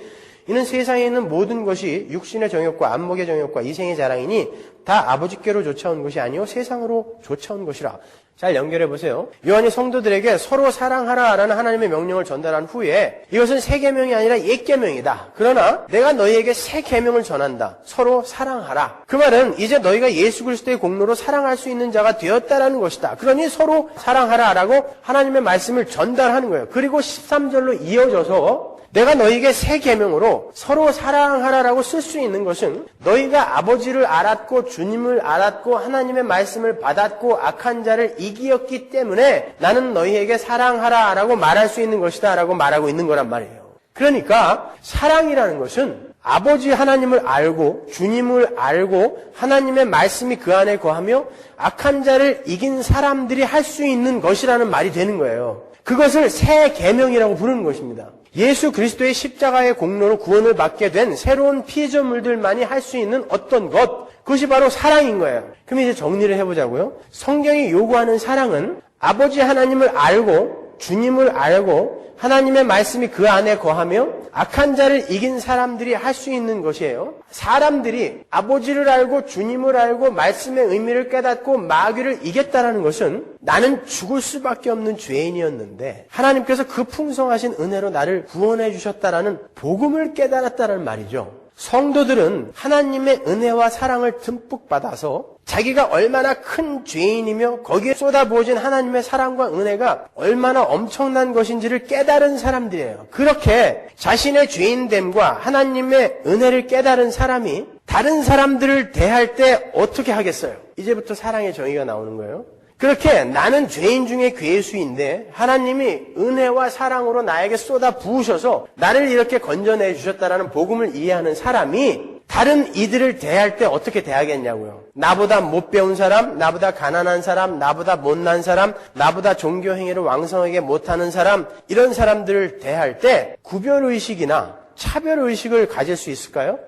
이는 세상에 있는 모든 것이 육신의 정욕과 안목의 정욕과 이생의 자랑이니 다 아버지께로 쫓아온 것이 아니요 세상으로 쫓아온 것이라. 잘 연결해 보세요. 요한이 성도들에게 서로 사랑하라라는 하나님의 명령을 전달한 후에 이것은 새 계명이 아니라 옛 계명이다. 그러나 내가 너희에게 새 계명을 전한다. 서로 사랑하라. 그 말은 이제 너희가 예수 그리스도의 공로로 사랑할 수 있는 자가 되었다라는 것이다. 그러니 서로 사랑하라라고 하나님의 말씀을 전달하는 거예요. 그리고 13절로 이어져서 내가 너희에게 새 계명으로 서로 사랑하라라고 쓸 수 있는 것은 너희가 아버지를 알았고 주님을 알았고 하나님의 말씀을 받았고 악한 자를 이기었기 때문에 나는 너희에게 사랑하라라고 말할 수 있는 것이다 라고 말하고 있는 거란 말이에요. 그러니까 사랑이라는 것은 아버지 하나님을 알고 주님을 알고 하나님의 말씀이 그 안에 거하며 악한 자를 이긴 사람들이 할 수 있는 것이라는 말이 되는 거예요. 그것을 새 계명이라고 부르는 것입니다. 예수 그리스도의 십자가의 공로로 구원을 받게 된 새로운 피조물들만이 할 수 있는 어떤 것, 그것이 바로 사랑인 거예요. 그럼 이제 정리를 해보자고요. 성경이 요구하는 사랑은 아버지 하나님을 알고 주님을 알고 하나님의 말씀이 그 안에 거하며 악한 자를 이긴 사람들이 할 수 있는 것이에요. 사람들이 아버지를 알고 주님을 알고 말씀의 의미를 깨닫고 마귀를 이겼다라는 것은 나는 죽을 수밖에 없는 죄인이었는데 하나님께서 그 풍성하신 은혜로 나를 구원해 주셨다라는 복음을 깨달았다는 말이죠. 성도들은 하나님의 은혜와 사랑을 듬뿍 받아서 자기가 얼마나 큰 죄인이며 거기에 쏟아부어진 하나님의 사랑과 은혜가 얼마나 엄청난 것인지를 깨달은 사람들이에요. 그렇게 자신의 죄인됨과 하나님의 은혜를 깨달은 사람이 다른 사람들을 대할 때 어떻게 하겠어요? 이제부터 사랑의 정의가 나오는 거예요. 그렇게 나는 죄인 중에 괴수인데 하나님이 은혜와 사랑으로 나에게 쏟아 부으셔서 나를 이렇게 건져내 주셨다라는 복음을 이해하는 사람이 다른 이들을 대할 때 어떻게 대하겠냐고요. 나보다 못 배운 사람, 나보다 가난한 사람, 나보다 못난 사람, 나보다 종교 행위를 왕성하게 못하는 사람, 이런 사람들을 대할 때 구별의식이나 차별의식을 가질 수 있을까요?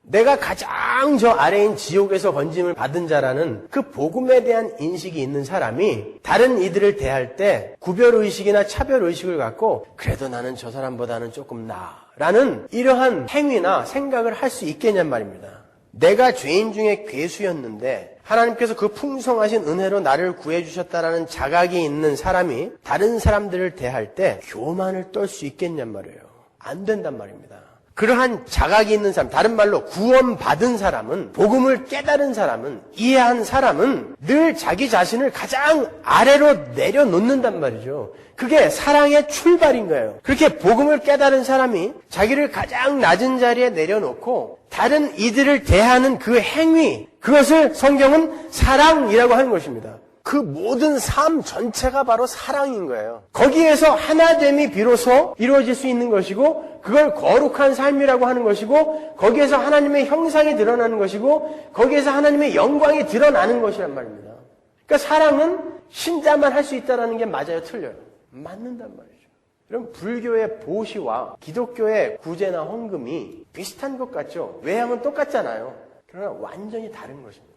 내가 가장 저 아래인 지옥에서 건짐을 받은 자라는 그 복음에 대한 인식이 있는 사람이 다른 이들을 대할 때 구별의식이나 차별의식을 갖고 그래도 나는 저 사람보다는 조금 나아라는 이러한 행위나 생각을 할 수 있겠냔 말입니다. 내가 죄인 중에 괴수였는데 하나님께서 그 풍성하신 은혜로 나를 구해주셨다라는 자각이 있는 사람이 다른 사람들을 대할 때 교만을 떨 수 있겠냔 말이에요. 안 된단 말입니다. 그러한 자각이 있는 사람, 다른 말로 구원받은 사람은, 복음을 깨달은 사람은, 이해한 사람은 늘 자기 자신을 가장 아래로 내려놓는단 말이죠. 그게 사랑의 출발인 거예요. 그렇게 복음을 깨달은 사람이 자기를 가장 낮은 자리에 내려놓고 다른 이들을 대하는 그 행위, 그것을 성경은 사랑이라고 하는 것입니다. 그 모든 삶 전체가 바로 사랑인 거예요. 거기에서 하나됨이 비로소 이루어질 수 있는 것이고, 그걸 거룩한 삶이라고 하는 것이고, 거기에서 하나님의 형상이 드러나는 것이고, 거기에서 하나님의 영광이 드러나는 것이란 말입니다. 그러니까 사랑은 신자만 할 수 있다는 게 맞아요, 틀려요? 맞는단 말이죠. 그럼 불교의 보시와 기독교의 구제나 헌금이 비슷한 것 같죠? 외향은 똑같잖아요. 그러나 완전히 다른 것입니다.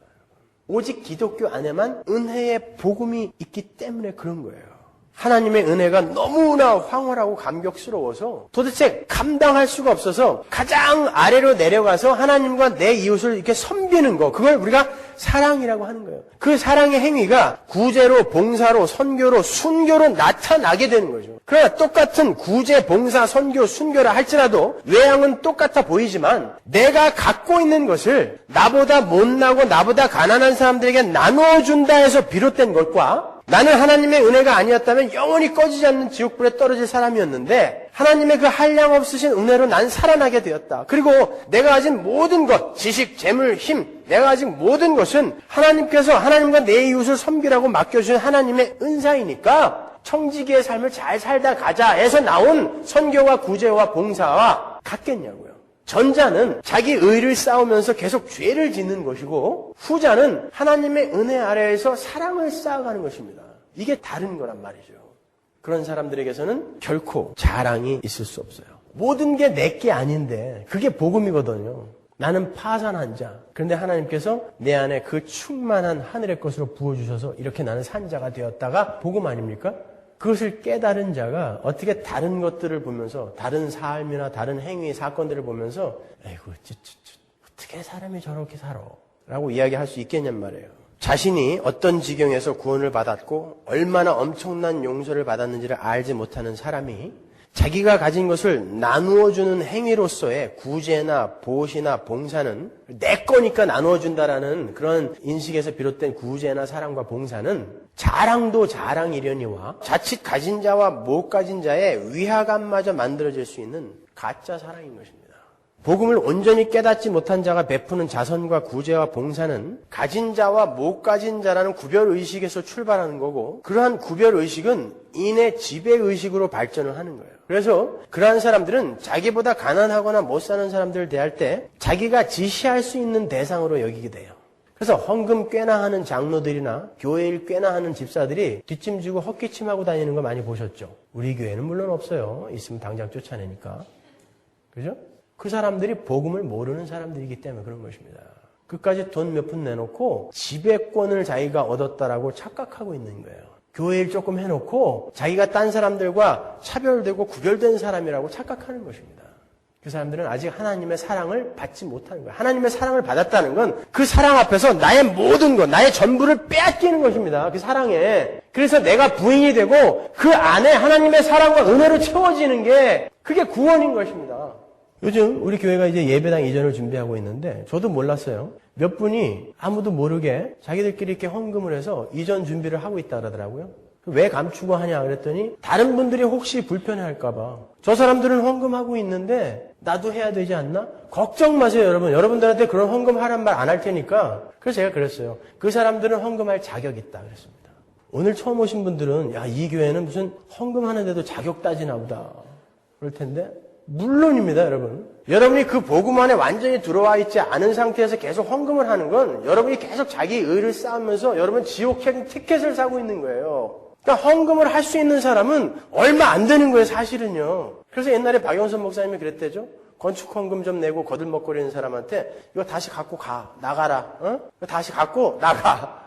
오직 기독교 안에만 은혜의 복음이 있기 때문에 그런 거예요. 하나님의 은혜가 너무나 황홀하고 감격스러워서 도대체 감당할 수가 없어서 가장 아래로 내려가서 하나님과 내 이웃을 이렇게 섬기는 거, 그걸 우리가 사랑이라고 하는 거예요. 그 사랑의 행위가 구제로, 봉사로, 선교로, 순교로 나타나게 되는 거죠. 그러나 똑같은 구제, 봉사, 선교, 순교라 할지라도 외향은 똑같아 보이지만 내가 갖고 있는 것을 나보다 못나고 나보다 가난한 사람들에게 나누어준다 해서 비롯된 것과, 나는 하나님의 은혜가 아니었다면 영원히 꺼지지 않는 지옥불에 떨어질 사람이었는데 하나님의 그 한량 없으신 은혜로 난 살아나게 되었다. 그리고 내가 가진 모든 것, 지식, 재물, 힘, 내가 가진 모든 것은 하나님께서 하나님과 내 이웃을 섬기라고 맡겨주신 하나님의 은사이니까 청지기의 삶을 잘 살다 가자 해서 나온 선교와 구제와 봉사와 같겠냐고요. 전자는 자기 의를 쌓으면서 계속 죄를 짓는 것이고, 후자는 하나님의 은혜 아래에서 사랑을 쌓아가는 것입니다. 이게 다른 거란 말이죠. 그런 사람들에게서는 결코 자랑이 있을 수 없어요. 모든 게 내게 아닌데 그게 복음이거든요. 나는 파산한 자. 그런데 하나님께서 내 안에 그 충만한 하늘의 것으로 부어주셔서 이렇게 나는 산자가 되었다가 복음 아닙니까? 그것을 깨달은 자가 어떻게 다른 것들을 보면서, 다른 삶이나 다른 행위, 사건들을 보면서 에이구, 어떻게 사람이 저렇게 살아? 라고 이야기할 수 있겠냔 말이에요. 자신이 어떤 지경에서 구원을 받았고 얼마나 엄청난 용서를 받았는지를 알지 못하는 사람이 자기가 가진 것을 나누어주는 행위로서의 구제나 보시나 봉사는 내 거니까 나누어준다라는 그런 인식에서 비롯된 구제나 사랑과 봉사는 자랑도 자랑이려니와 자칫 가진 자와 못 가진 자의 위화감마저 만들어질 수 있는 가짜 사랑인 것입니다. 복음을 온전히 깨닫지 못한 자가 베푸는 자선과 구제와 봉사는 가진 자와 못 가진 자라는 구별의식에서 출발하는 거고, 그러한 구별의식은 인의 지배의식으로 발전을 하는 거예요. 그래서 그러한 사람들은 자기보다 가난하거나 못 사는 사람들을 대할 때 자기가 지시할 수 있는 대상으로 여기게 돼요. 그래서 헌금 꽤나 하는 장로들이나 교회 일 꽤나 하는 집사들이 뒷짐지고 헛기침하고 다니는 거 많이 보셨죠? 우리 교회는 물론 없어요. 있으면 당장 쫓아내니까. 그죠? 그 사람들이 복음을 모르는 사람들이기 때문에 그런 것입니다. 그까지 돈 몇 푼 내놓고 지배권을 자기가 얻었다라고 착각하고 있는 거예요. 교회 일 조금 해놓고 자기가 딴 사람들과 차별되고 구별된 사람이라고 착각하는 것입니다. 그 사람들은 아직 하나님의 사랑을 받지 못하는 거예요. 하나님의 사랑을 받았다는 건 그 사랑 앞에서 나의 모든 것, 나의 전부를 빼앗기는 것입니다. 그 사랑에. 그래서 내가 부인이 되고 그 안에 하나님의 사랑과 은혜로 채워지는 게 그게 구원인 것입니다. 요즘 우리 교회가 이제 예배당 이전을 준비하고 있는데 저도 몰랐어요. 몇 분이 아무도 모르게 자기들끼리 이렇게 헌금을 해서 이전 준비를 하고 있다 그러더라고요. 왜 감추고 하냐 그랬더니 다른 분들이 혹시 불편해할까 봐. 저 사람들은 헌금하고 있는데 나도 해야 되지 않나? 걱정 마세요, 여러분. 여러분들한테 그런 헌금하란 말 안 할 테니까. 그래서 제가 그랬어요. 그 사람들은 헌금할 자격이 있다 그랬습니다. 오늘 처음 오신 분들은 야, 이 교회는 무슨 헌금하는데도 자격 따지나 보다 그럴 텐데 물론입니다, 여러분. 여러분이 그 복음 안에 완전히 들어와 있지 않은 상태에서 계속 헌금을 하는 건 여러분이 계속 자기 의를 쌓으면서 여러분 지옥 티켓을 사고 있는 거예요. 그러니까 헌금을 할 수 있는 사람은 얼마 안 되는 거예요, 사실은요. 그래서 옛날에 박영선 목사님이 그랬대죠. 건축 헌금 좀 내고 거들먹거리는 사람한테 이거 다시 갖고 가, 나가라. 이거 다시 갖고 나가.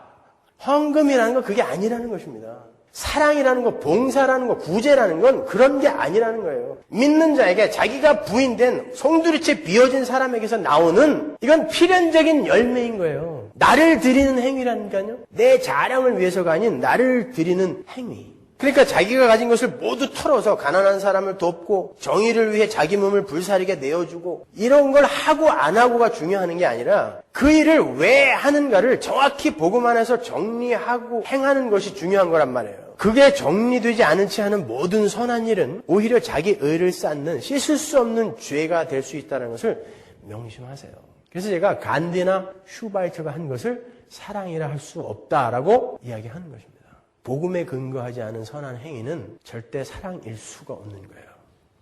헌금이라는 건 그게 아니라는 것입니다. 사랑이라는 거, 봉사라는 거, 구제라는 건 그런 게 아니라는 거예요. 믿는 자에게 자기가 부인된 송두리째 비어진 사람에게서 나오는 이건 필연적인 열매인 거예요. 나를 드리는 행위라니까요. 내 자랑을 위해서가 아닌 나를 드리는 행위. 그러니까 자기가 가진 것을 모두 털어서 가난한 사람을 돕고 정의를 위해 자기 몸을 불사르게 내어주고 이런 걸 하고 안 하고가 중요한 게 아니라 그 일을 왜 하는가를 정확히 복음 안에서 정리하고 행하는 것이 중요한 거란 말이에요. 그게 정리되지 않은 채 하는 모든 선한 일은 오히려 자기 의를 쌓는 씻을 수 없는 죄가 될 수 있다는 것을 명심하세요. 그래서 제가 간디나 슈바이처가 한 것을 사랑이라 할 수 없다라고 이야기하는 것입니다. 복음에 근거하지 않은 선한 행위는 절대 사랑일 수가 없는 거예요.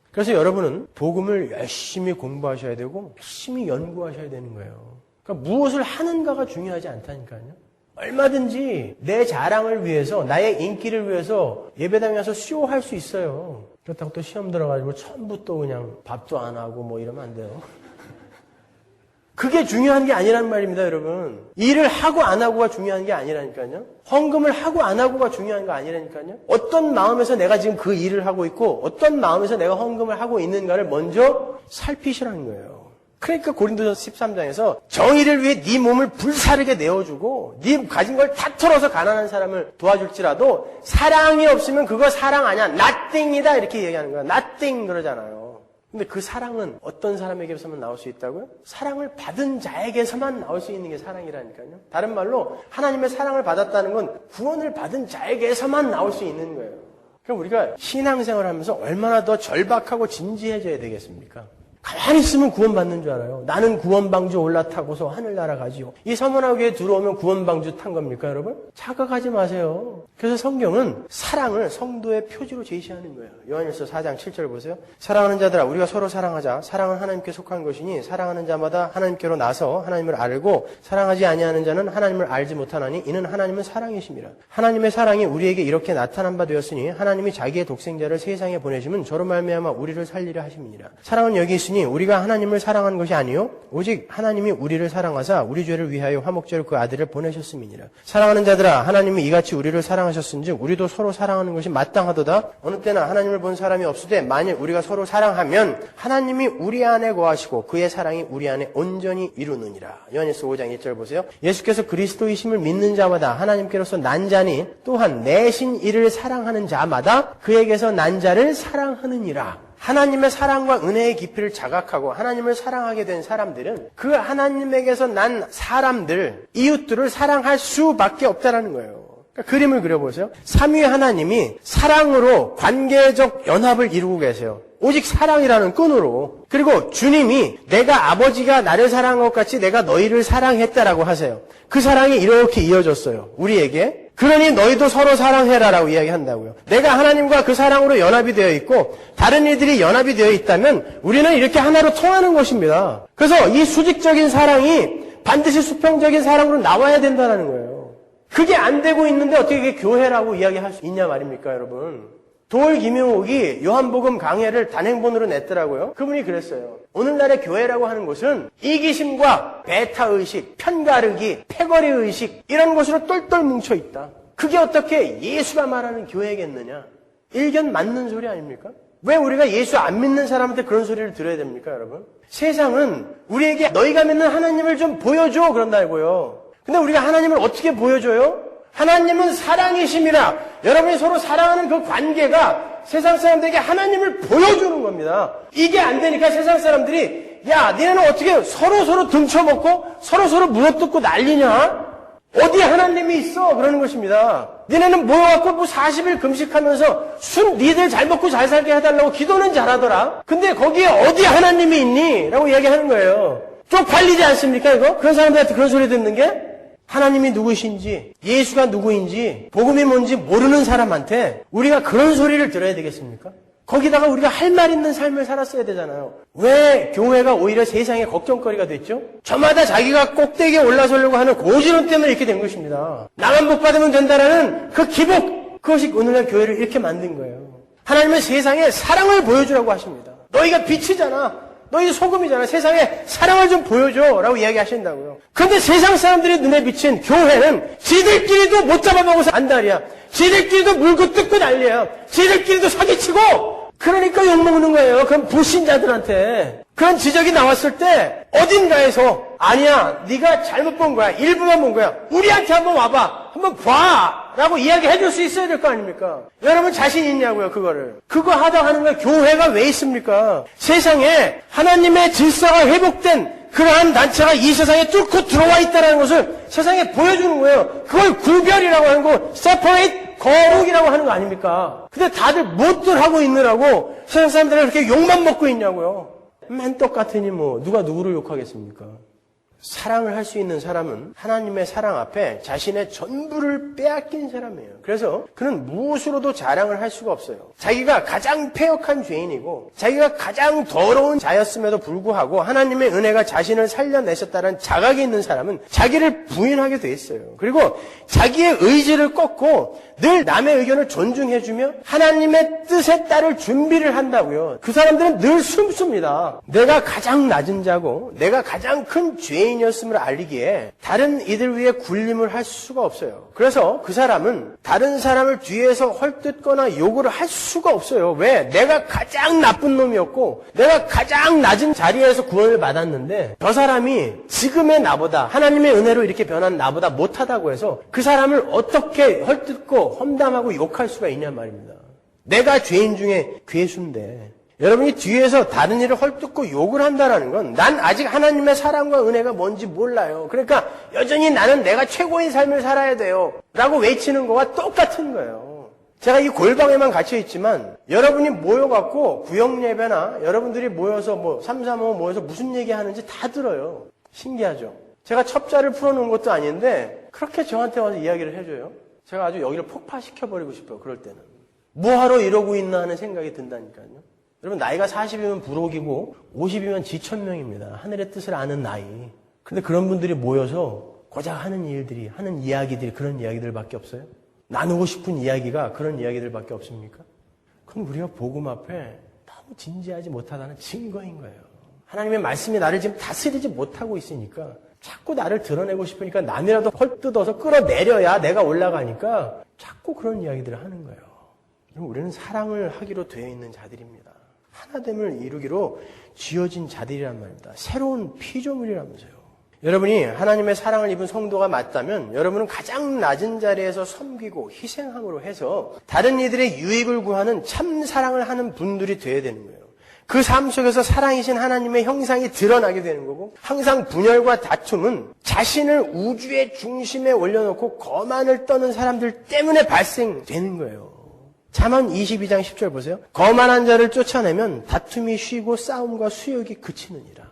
그래서 여러분은 복음을 열심히 공부하셔야 되고 열심히 연구하셔야 되는 거예요. 그러니까 무엇을 하는가가 중요하지 않다니까요. 얼마든지 내 자랑을 위해서 나의 인기를 위해서 예배당에 와서 쇼할 수 있어요. 그렇다고 또 시험 들어가지고 전부 또 그냥 밥도 안 하고 뭐 이러면 안 돼요. 그게 중요한 게 아니란 말입니다, 여러분. 일을 하고 안 하고가 중요한 게 아니라니까요. 헌금을 하고 안 하고가 중요한 거 아니라니까요. 어떤 마음에서 내가 지금 그 일을 하고 있고 어떤 마음에서 내가 헌금을 하고 있는가를 먼저 살피시라는 거예요. 그러니까 고린도전서 13장에서 정의를 위해 네 몸을 불사르게 내어주고 네 가진 걸 다 털어서 가난한 사람을 도와줄지라도 사랑이 없으면 그거 사랑 아니야. nothing이다 이렇게 얘기하는 거야. nothing 그러잖아요. 근데 그 사랑은 어떤 사람에게서만 나올 수 있다고요? 사랑을 받은 자에게서만 나올 수 있는 게 사랑이라니까요. 다른 말로 하나님의 사랑을 받았다는 건 구원을 받은 자에게서만 나올 수 있는 거예요. 그럼 우리가 신앙생활을 하면서 얼마나 더 절박하고 진지해져야 되겠습니까? 가만히 있으면 구원받는 줄 알아요. 나는 구원방주 올라타고서 하늘나라 가지요. 이 서문화교에 들어오면 구원방주 탄 겁니까, 여러분? 착각하지 마세요. 그래서 성경은 사랑을 성도의 표지로 제시하는 거예요. 요한일서 4장 7절 보세요. 사랑하는 자들아 우리가 서로 사랑하자. 사랑은 하나님께 속한 것이니 사랑하는 자마다 하나님께로 나서 하나님을 알고 사랑하지 아니하는 자는 하나님을 알지 못하나니 이는 하나님은 사랑이심이라. 하나님의 사랑이 우리에게 이렇게 나타난 바 되었으니 하나님이 자기의 독생자를 세상에 보내심은 저로 말미암아 우리를 살리려 하심이니라. 사랑은 여기 있으니 우리가 하나님을 사랑한 것이 아니요 오직 하나님이 우리를 사랑하사 우리 죄를 위하여 화목제로 그 아들을 보내셨음이니라. 사랑하는 자들아 하나님이 이같이 우리를 사랑하셨은즉 우리도 서로 사랑하는 것이 마땅하도다. 어느 때나 하나님을 본 사람이 없으되 만일 우리가 서로 사랑하면 하나님이 우리 안에 거하시고 그의 사랑이 우리 안에 온전히 이루느니라. 요한일서 5장 1절 보세요. 예수께서 그리스도이심을 믿는 자마다 하나님께로서 난 자니 또한 내신 이를 사랑하는 자마다 그에게서 난 자를 사랑하느니라. 하나님의 사랑과 은혜의 깊이를 자각하고 하나님을 사랑하게 된 사람들은 그 하나님에게서 난 사람들, 이웃들을 사랑할 수밖에 없다라는 거예요. 그러니까 그림을 그려보세요. 삼위 하나님이 사랑으로 관계적 연합을 이루고 계세요. 오직 사랑이라는 끈으로. 그리고 주님이 내가 아버지가 나를 사랑한 것 같이 내가 너희를 사랑했다라고 하세요. 그 사랑이 이렇게 이어졌어요. 우리에게. 그러니 너희도 서로 사랑해라라고 이야기한다고요. 내가 하나님과 그 사랑으로 연합이 되어 있고 다른 이들이 연합이 되어 있다면 우리는 이렇게 하나로 통하는 것입니다. 그래서 이 수직적인 사랑이 반드시 수평적인 사랑으로 나와야 된다는 거예요. 그게 안 되고 있는데 어떻게 그게 교회라고 이야기할 수 있냐 말입니까, 여러분. 도올 김용옥이 요한복음 강해를 단행본으로 냈더라고요. 그분이 그랬어요. 오늘날의 교회라고 하는 것은 이기심과 배타의식, 편가르기, 패거리의식 이런 것으로 똘똘 뭉쳐있다. 그게 어떻게 예수가 말하는 교회겠느냐. 일견 맞는 소리 아닙니까? 왜 우리가 예수 안 믿는 사람한테 그런 소리를 들어야 됩니까, 여러분? 세상은 우리에게 너희가 믿는 하나님을 좀 보여줘 그런다고요. 근데 우리가 하나님을 어떻게 보여줘요? 하나님은 사랑이심이라. 여러분이 서로 사랑하는 그 관계가 세상 사람들에게 하나님을 보여주는 겁니다. 이게 안 되니까 세상 사람들이 야, 니네는 어떻게 서로 등쳐먹고 서로 물어뜯고 난리냐? 어디 하나님이 있어? 그러는 것입니다. 니네는 모여갖고 뭐 40일 금식하면서 니들 잘 먹고 잘 살게 해달라고 기도는 잘하더라. 근데 거기에 어디 하나님이 있니? 라고 이야기하는 거예요. 쪽팔리지 않습니까, 이거? 그런 사람들한테 그런 소리 듣는 게? 하나님이 누구신지, 예수가 누구인지, 복음이 뭔지 모르는 사람한테 우리가 그런 소리를 들어야 되겠습니까? 거기다가 우리가 할 말 있는 삶을 살았어야 되잖아요. 왜 교회가 오히려 세상의 걱정거리가 됐죠? 저마다 자기가 꼭대기에 올라서려고 하는 고지론 때문에 이렇게 된 것입니다. 나만 복 받으면 된다라는 그 기복, 그것이 오늘날 교회를 이렇게 만든 거예요. 하나님은 세상에 사랑을 보여주라고 하십니다. 너희가 빛이잖아. 너희 소금이잖아. 세상에 사랑을 좀 보여줘 라고 이야기하신다고요. 그런데 세상 사람들이 눈에 비친 교회는 지들끼리도 못 잡아먹어서 안달이야. 지들끼리도 물고 뜯고 난리야. 지들끼리도 사기치고 그러니까 욕먹는 거예요. 그럼 불신자들한테. 그런 지적이 나왔을 때 어딘가에서 아니야 네가 잘못 본 거야. 일부만 본 거야. 우리한테 한번 와봐. 한번 봐. 라고 이야기해 줄 수 있어야 될 거 아닙니까? 여러분 자신 있냐고요, 그거를. 그거 하다 하는 거야. 교회가 왜 있습니까? 세상에 하나님의 질서가 회복된 그러한 단체가 이 세상에 뚫고 들어와 있다는 것을 세상에 보여주는 거예요. 그걸 구별이라고 하는 거, separate, 거룩이라고 하는 거 아닙니까? 근데 다들 못들 하고 있느라고 세상 사람들이 그렇게 욕만 먹고 있냐고요. 맨 똑같으니 뭐 누가 누구를 욕하겠습니까? 사랑을 할 수 있는 사람은 하나님의 사랑 앞에 자신의 전부를 빼앗긴 사람이에요. 그래서 그는 무엇으로도 자랑을 할 수가 없어요. 자기가 가장 패역한 죄인이고 자기가 가장 더러운 자였음에도 불구하고 하나님의 은혜가 자신을 살려내셨다는 자각이 있는 사람은 자기를 부인하게 돼 있어요. 그리고 자기의 의지를 꺾고 늘 남의 의견을 존중해주며 하나님의 뜻에 따를 준비를 한다고요. 그 사람들은 늘 숨습니다. 내가 가장 낮은 자고 내가 가장 큰 죄인이었음을 알리기에 다른 이들 위해 군림을 할 수가 없어요. 그래서 그 사람은 다른 사람을 뒤에서 헐뜯거나 욕을 할 수가 없어요. 왜? 내가 가장 나쁜 놈이었고 내가 가장 낮은 자리에서 구원을 받았는데 저 사람이 지금의 나보다 하나님의 은혜로 이렇게 변한 나보다 못하다고 해서 그 사람을 어떻게 헐뜯고 험담하고 욕할 수가 있냐 말입니다. 내가 죄인 중에 괴수인데 여러분이 뒤에서 다른 일을 헐뜯고 욕을 한다는 건 난 아직 하나님의 사랑과 은혜가 뭔지 몰라요. 그러니까 여전히 나는 내가 최고의 삶을 살아야 돼요 라고 외치는 거와 똑같은 거예요. 제가 이 골방에만 갇혀 있지만 여러분이 모여갖고 구역예배나 여러분들이 모여서 뭐 335 모여서 무슨 얘기하는지 다 들어요. 신기하죠. 제가 첩자를 풀어놓은 것도 아닌데 그렇게 저한테 와서 이야기를 해줘요. 제가 아주 여기를 폭파시켜버리고 싶어요. 그럴 때는. 뭐하러 이러고 있나 하는 생각이 든다니까요. 여러분 나이가 40이면 부록이고 50이면 지천명입니다. 하늘의 뜻을 아는 나이. 근데 그런 분들이 모여서 고작 하는 일들이, 하는 이야기들이 그런 이야기들밖에 없어요? 나누고 싶은 이야기가 그런 이야기들밖에 없습니까? 그럼 우리가 복음 앞에 너무 진지하지 못하다는 증거인 거예요. 하나님의 말씀이 나를 지금 다스리지 못하고 있으니까 자꾸 나를 드러내고 싶으니까 남이라도 헐뜯어서 끌어내려야 내가 올라가니까 자꾸 그런 이야기들을 하는 거예요. 우리는 사랑을 하기로 되어 있는 자들입니다. 하나됨을 이루기로 지어진 자들이란 말입니다. 새로운 피조물이라면서요. 여러분이 하나님의 사랑을 입은 성도가 맞다면 여러분은 가장 낮은 자리에서 섬기고 희생함으로 해서 다른 이들의 유익을 구하는 참 사랑을 하는 분들이 되어야 되는 거예요. 그 삶 속에서 사랑이신 하나님의 형상이 드러나게 되는 거고 항상 분열과 다툼은 자신을 우주의 중심에 올려놓고 거만을 떠는 사람들 때문에 발생되는 거예요. 잠언 22장 10절 보세요. 거만한 자를 쫓아내면 다툼이 쉬고 싸움과 수욕이 그치느니라.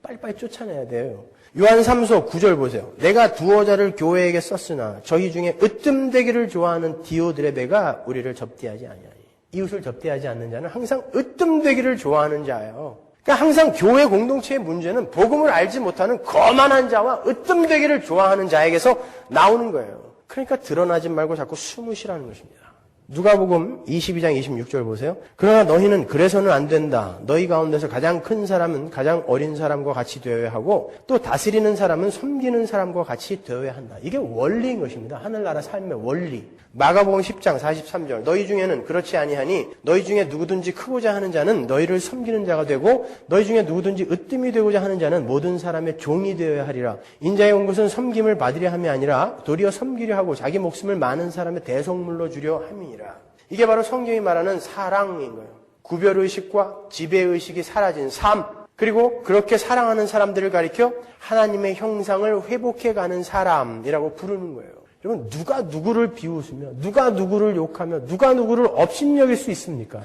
빨리빨리 쫓아내야 돼요. 요한 3서 9절 보세요. 내가 두어 자를 교회에게 썼으나 저희 중에 으뜸되기를 좋아하는 디오드레베가 우리를 접대하지 아니하니. 이웃을 접대하지 않는 자는 항상 으뜸되기를 좋아하는 자예요. 그러니까 항상 교회 공동체의 문제는 복음을 알지 못하는 거만한 자와 으뜸되기를 좋아하는 자에게서 나오는 거예요. 그러니까 드러나지 말고 자꾸 숨으시라는 것입니다. 누가복음 22장 26절 보세요. 그러나 너희는 그래서는 안 된다. 너희 가운데서 가장 큰 사람은 가장 어린 사람과 같이 되어야 하고 또 다스리는 사람은 섬기는 사람과 같이 되어야 한다. 이게 원리인 것입니다. 하늘나라 삶의 원리. 마가복음 10장 43절 너희 중에는 그렇지 아니하니 너희 중에 누구든지 크고자 하는 자는 너희를 섬기는 자가 되고 너희 중에 누구든지 으뜸이 되고자 하는 자는 모든 사람의 종이 되어야 하리라. 인자의 온 것은 섬김을 받으려 함이 아니라 도리어 섬기려 하고 자기 목숨을 많은 사람의 대속물로 주려 함이니라. 이게 바로 성경이 말하는 사랑인 거예요. 구별의식과 지배의식이 사라진 삶, 그리고 그렇게 사랑하는 사람들을 가리켜 하나님의 형상을 회복해가는 사람이라고 부르는 거예요. 여러분 누가 누구를 비웃으며 누가 누구를 욕하며 누가 누구를 업신여길 수 있습니까?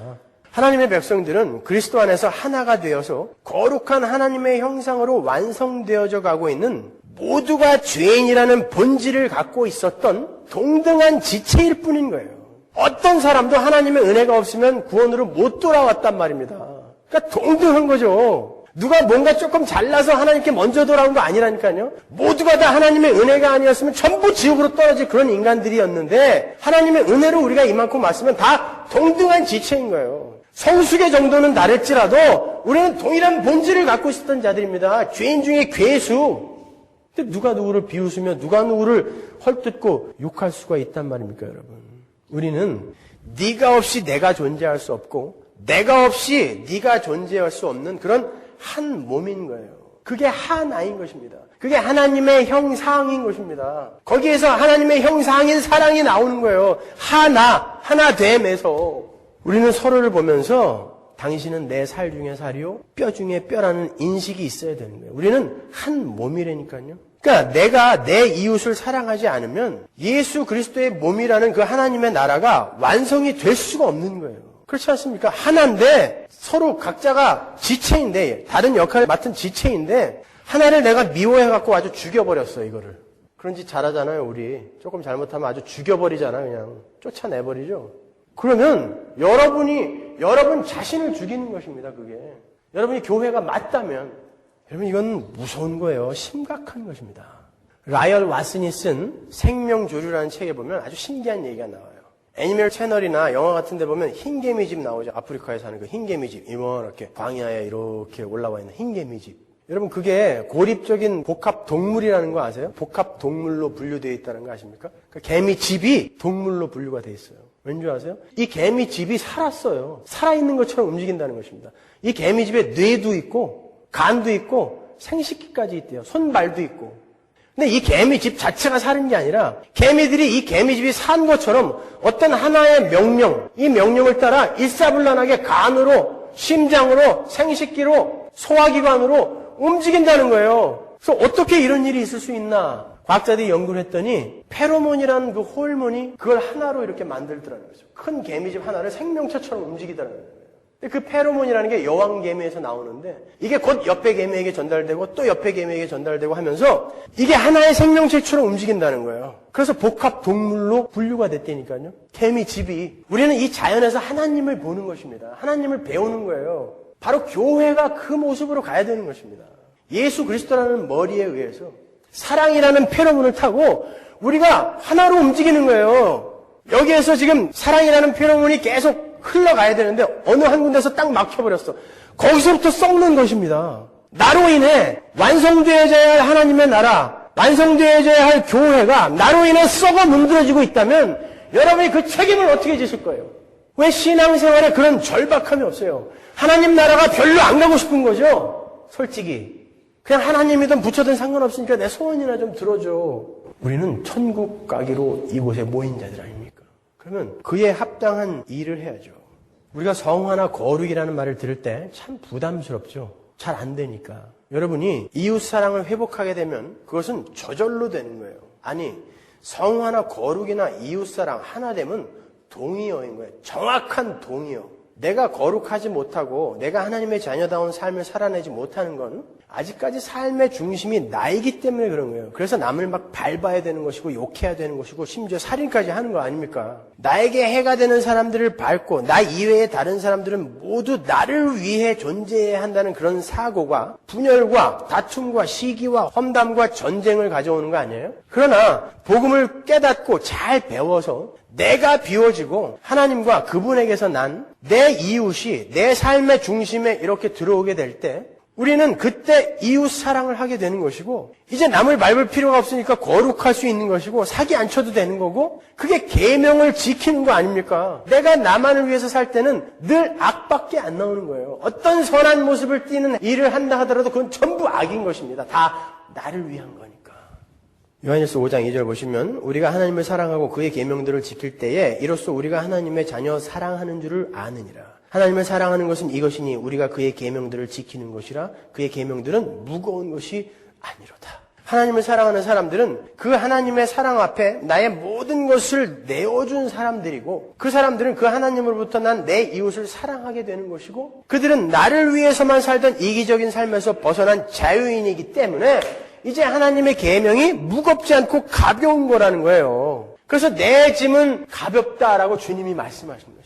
하나님의 백성들은 그리스도 안에서 하나가 되어서 거룩한 하나님의 형상으로 완성되어져 가고 있는 모두가 죄인이라는 본질을 갖고 있었던 동등한 지체일 뿐인 거예요. 어떤 사람도 하나님의 은혜가 없으면 구원으로 못 돌아왔단 말입니다. 그러니까 동등한 거죠. 누가 뭔가 조금 잘나서 하나님께 먼저 돌아온 거 아니라니까요. 모두가 다 하나님의 은혜가 아니었으면 전부 지옥으로 떨어질 그런 인간들이었는데 하나님의 은혜로 우리가 이만큼 왔으면 다 동등한 지체인 거예요. 성숙의 정도는 다를지라도 우리는 동일한 본질을 갖고 있었던 자들입니다. 죄인 중에 괴수. 근데 누가 누구를 비웃으며 누가 누구를 헐뜯고 욕할 수가 있단 말입니까, 여러분? 우리는 네가 없이 내가 존재할 수 없고 내가 없이 네가 존재할 수 없는 그런 한 몸인 거예요. 그게 하나인 것입니다. 그게 하나님의 형상인 것입니다. 거기에서 하나님의 형상인 사랑이 나오는 거예요. 하나됨에서. 우리는 서로를 보면서 당신은 내 살 중에 살이요, 뼈 중에 뼈라는 인식이 있어야 되는 거예요. 우리는 한 몸이라니까요. 그러니까 내가 내 이웃을 사랑하지 않으면 예수 그리스도의 몸이라는 그 하나님의 나라가 완성이 될 수가 없는 거예요. 그렇지 않습니까? 하나인데 서로 각자가 지체인데, 다른 역할을 맡은 지체인데 하나를 내가 미워해갖고 아주 죽여버렸어, 이거를. 그런 짓 잘하잖아요, 우리. 조금 잘못하면 아주 죽여버리잖아요, 그냥. 쫓아내버리죠. 그러면 여러분 자신을 죽이는 것입니다, 그게. 여러분이 교회가 맞다면, 여러분 이건 무서운 거예요. 심각한 것입니다. 라이얼 왓슨이 쓴 생명조류라는 책에 보면 아주 신기한 얘기가 나와요. 애니멀 채널이나 영화 같은 데 보면 흰개미집 나오죠. 아프리카에 사는 그 흰개미집. 이렇게 광야에 이렇게 올라와 있는 흰개미집. 여러분 그게 고립적인 복합동물이라는 거 아세요? 복합동물로 분류되어 있다는 거 아십니까? 그러니까 개미집이 동물로 분류가 되어 있어요. 왠지 아세요? 이 개미집이 살았어요. 살아있는 것처럼 움직인다는 것입니다. 이 개미집에 뇌도 있고 간도 있고 생식기까지 있대요. 손발도 있고. 근데 이 개미집 자체가 사는 게 아니라 개미들이 이 개미집이 산 것처럼 어떤 하나의 명령, 이 명령을 따라 일사불란하게 간으로, 심장으로, 생식기로, 소화기관으로 움직인다는 거예요. 그래서 어떻게 이런 일이 있을 수 있나? 과학자들이 연구를 했더니 페로몬이라는 그 호르몬이 그걸 하나로 이렇게 만들더라는 거죠. 큰 개미집 하나를 생명체처럼 움직이더라는 거예요. 그 페로몬이라는 게 여왕개미에서 나오는데 이게 곧 옆에 개미에게 전달되고 또 옆에 개미에게 전달되고 하면서 이게 하나의 생명체처럼 움직인다는 거예요. 그래서 복합동물로 분류가 됐다니까요. 개미집이. 우리는 이 자연에서 하나님을 보는 것입니다. 하나님을 배우는 거예요. 바로 교회가 그 모습으로 가야 되는 것입니다. 예수 그리스도라는 머리에 의해서 사랑이라는 페로몬을 타고 우리가 하나로 움직이는 거예요. 여기에서 지금 사랑이라는 페로몬이 계속 흘러가야 되는데 어느 한 군데서 딱 막혀버렸어. 거기서부터 썩는 것입니다. 나로 인해 완성되어져야 할 하나님의 나라, 완성되어져야 할 교회가 나로 인해 썩어 문드러지고 있다면 여러분이 그 책임을 어떻게 지실 거예요? 왜 신앙생활에 그런 절박함이 없어요? 하나님 나라가 별로 안 가고 싶은 거죠? 솔직히. 그냥 하나님이든 부처든 상관없으니까 내 소원이나 좀 들어줘. 우리는 천국 가기로 이곳에 모인 자들 아닙니까? 그러면 그에 합당한 일을 해야죠. 우리가 성화나 거룩이라는 말을 들을 때 참 부담스럽죠. 잘 안 되니까. 여러분이 이웃 사랑을 회복하게 되면 그것은 저절로 되는 거예요. 아니, 성화나 거룩이나 이웃 사랑 하나 되면 동의어인 거예요. 정확한 동의어. 내가 거룩하지 못하고 내가 하나님의 자녀다운 삶을 살아내지 못하는 건 아직까지 삶의 중심이 나이기 때문에 그런 거예요. 그래서 남을 막 밟아야 되는 것이고 욕해야 되는 것이고 심지어 살인까지 하는 거 아닙니까? 나에게 해가 되는 사람들을 밟고 나 이외의 다른 사람들은 모두 나를 위해 존재해야 한다는 그런 사고가 분열과 다툼과 시기와 험담과 전쟁을 가져오는 거 아니에요? 그러나 복음을 깨닫고 잘 배워서 내가 비워지고 하나님과 그분에게서 난 내 이웃이 내 삶의 중심에 이렇게 들어오게 될 때 우리는 그때 이웃 사랑을 하게 되는 것이고 이제 남을 밟을 필요가 없으니까 거룩할 수 있는 것이고 사기 안 쳐도 되는 거고 그게 계명을 지키는 거 아닙니까? 내가 나만을 위해서 살 때는 늘 악밖에 안 나오는 거예요. 어떤 선한 모습을 띠는 일을 한다 하더라도 그건 전부 악인 것입니다. 다 나를 위한 거니까. 요한일서 5장 2절 보시면 우리가 하나님을 사랑하고 그의 계명들을 지킬 때에 이로써 우리가 하나님의 자녀 사랑하는 줄을 아느니라. 하나님을 사랑하는 것은 이것이니 우리가 그의 계명들을 지키는 것이라 그의 계명들은 무거운 것이 아니로다. 하나님을 사랑하는 사람들은 그 하나님의 사랑 앞에 나의 모든 것을 내어준 사람들이고 그 사람들은 그 하나님으로부터 난 내 이웃을 사랑하게 되는 것이고 그들은 나를 위해서만 살던 이기적인 삶에서 벗어난 자유인이기 때문에 이제 하나님의 계명이 무겁지 않고 가벼운 거라는 거예요. 그래서 내 짐은 가볍다라고 주님이 말씀하신 것입니다.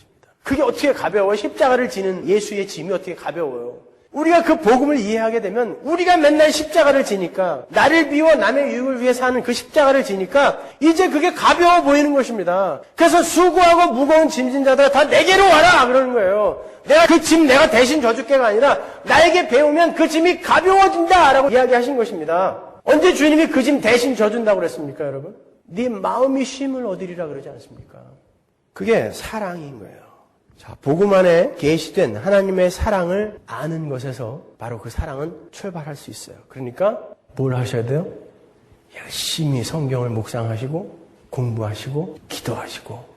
그게 어떻게 가벼워요? 십자가를 지는 예수의 짐이 어떻게 가벼워요? 우리가 그 복음을 이해하게 되면 우리가 맨날 십자가를 지니까 나를 비워 남의 유익을 위해서 하는 그 십자가를 지니까 이제 그게 가벼워 보이는 것입니다. 그래서 수고하고 무거운 짐진 자들아 다 내게로 와라 그러는 거예요. 내가 그 짐 내가 대신 져줄게가 아니라 나에게 배우면 그 짐이 가벼워진다라고 이야기하신 것입니다. 언제 주님이 그 짐 대신 져준다고 그랬습니까, 여러분? 네 마음이 쉼을 얻으리라 그러지 않습니까? 그게 사랑인 거예요. 자, 복음 안에 계시된 하나님의 사랑을 아는 것에서 바로 그 사랑은 출발할 수 있어요. 그러니까 뭘 하셔야 돼요? 열심히 성경을 묵상하시고 공부하시고 기도하시고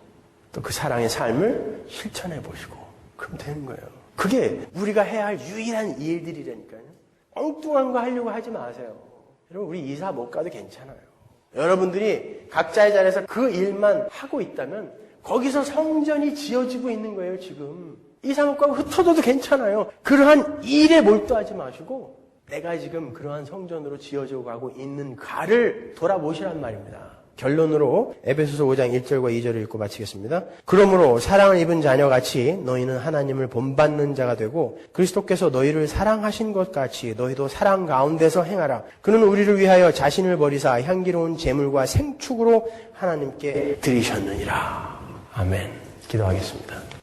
또 그 사랑의 삶을 실천해 보시고 그럼 되는 거예요. 그게 우리가 해야 할 유일한 일들이라니까요. 엉뚱한 거 하려고 하지 마세요. 여러분 우리 이사 못 가도 괜찮아요. 여러분들이 각자의 자리에서 그 일만 하고 있다면 거기서 성전이 지어지고 있는 거예요. 지금 이사 못 가고 흩어져도 괜찮아요. 그러한 일에 몰두하지 마시고 내가 지금 그러한 성전으로 지어져 가고 있는 가를 돌아보시란 말입니다. 결론으로 에베소서 5장 1절과 2절을 읽고 마치겠습니다. 그러므로 사랑을 입은 자녀같이 너희는 하나님을 본받는 자가 되고 그리스도께서 너희를 사랑하신 것 같이 너희도 사랑 가운데서 행하라. 그는 우리를 위하여 자신을 버리사 향기로운 제물과 생축으로 하나님께 드리셨느니라. 아멘. 기도하겠습니다.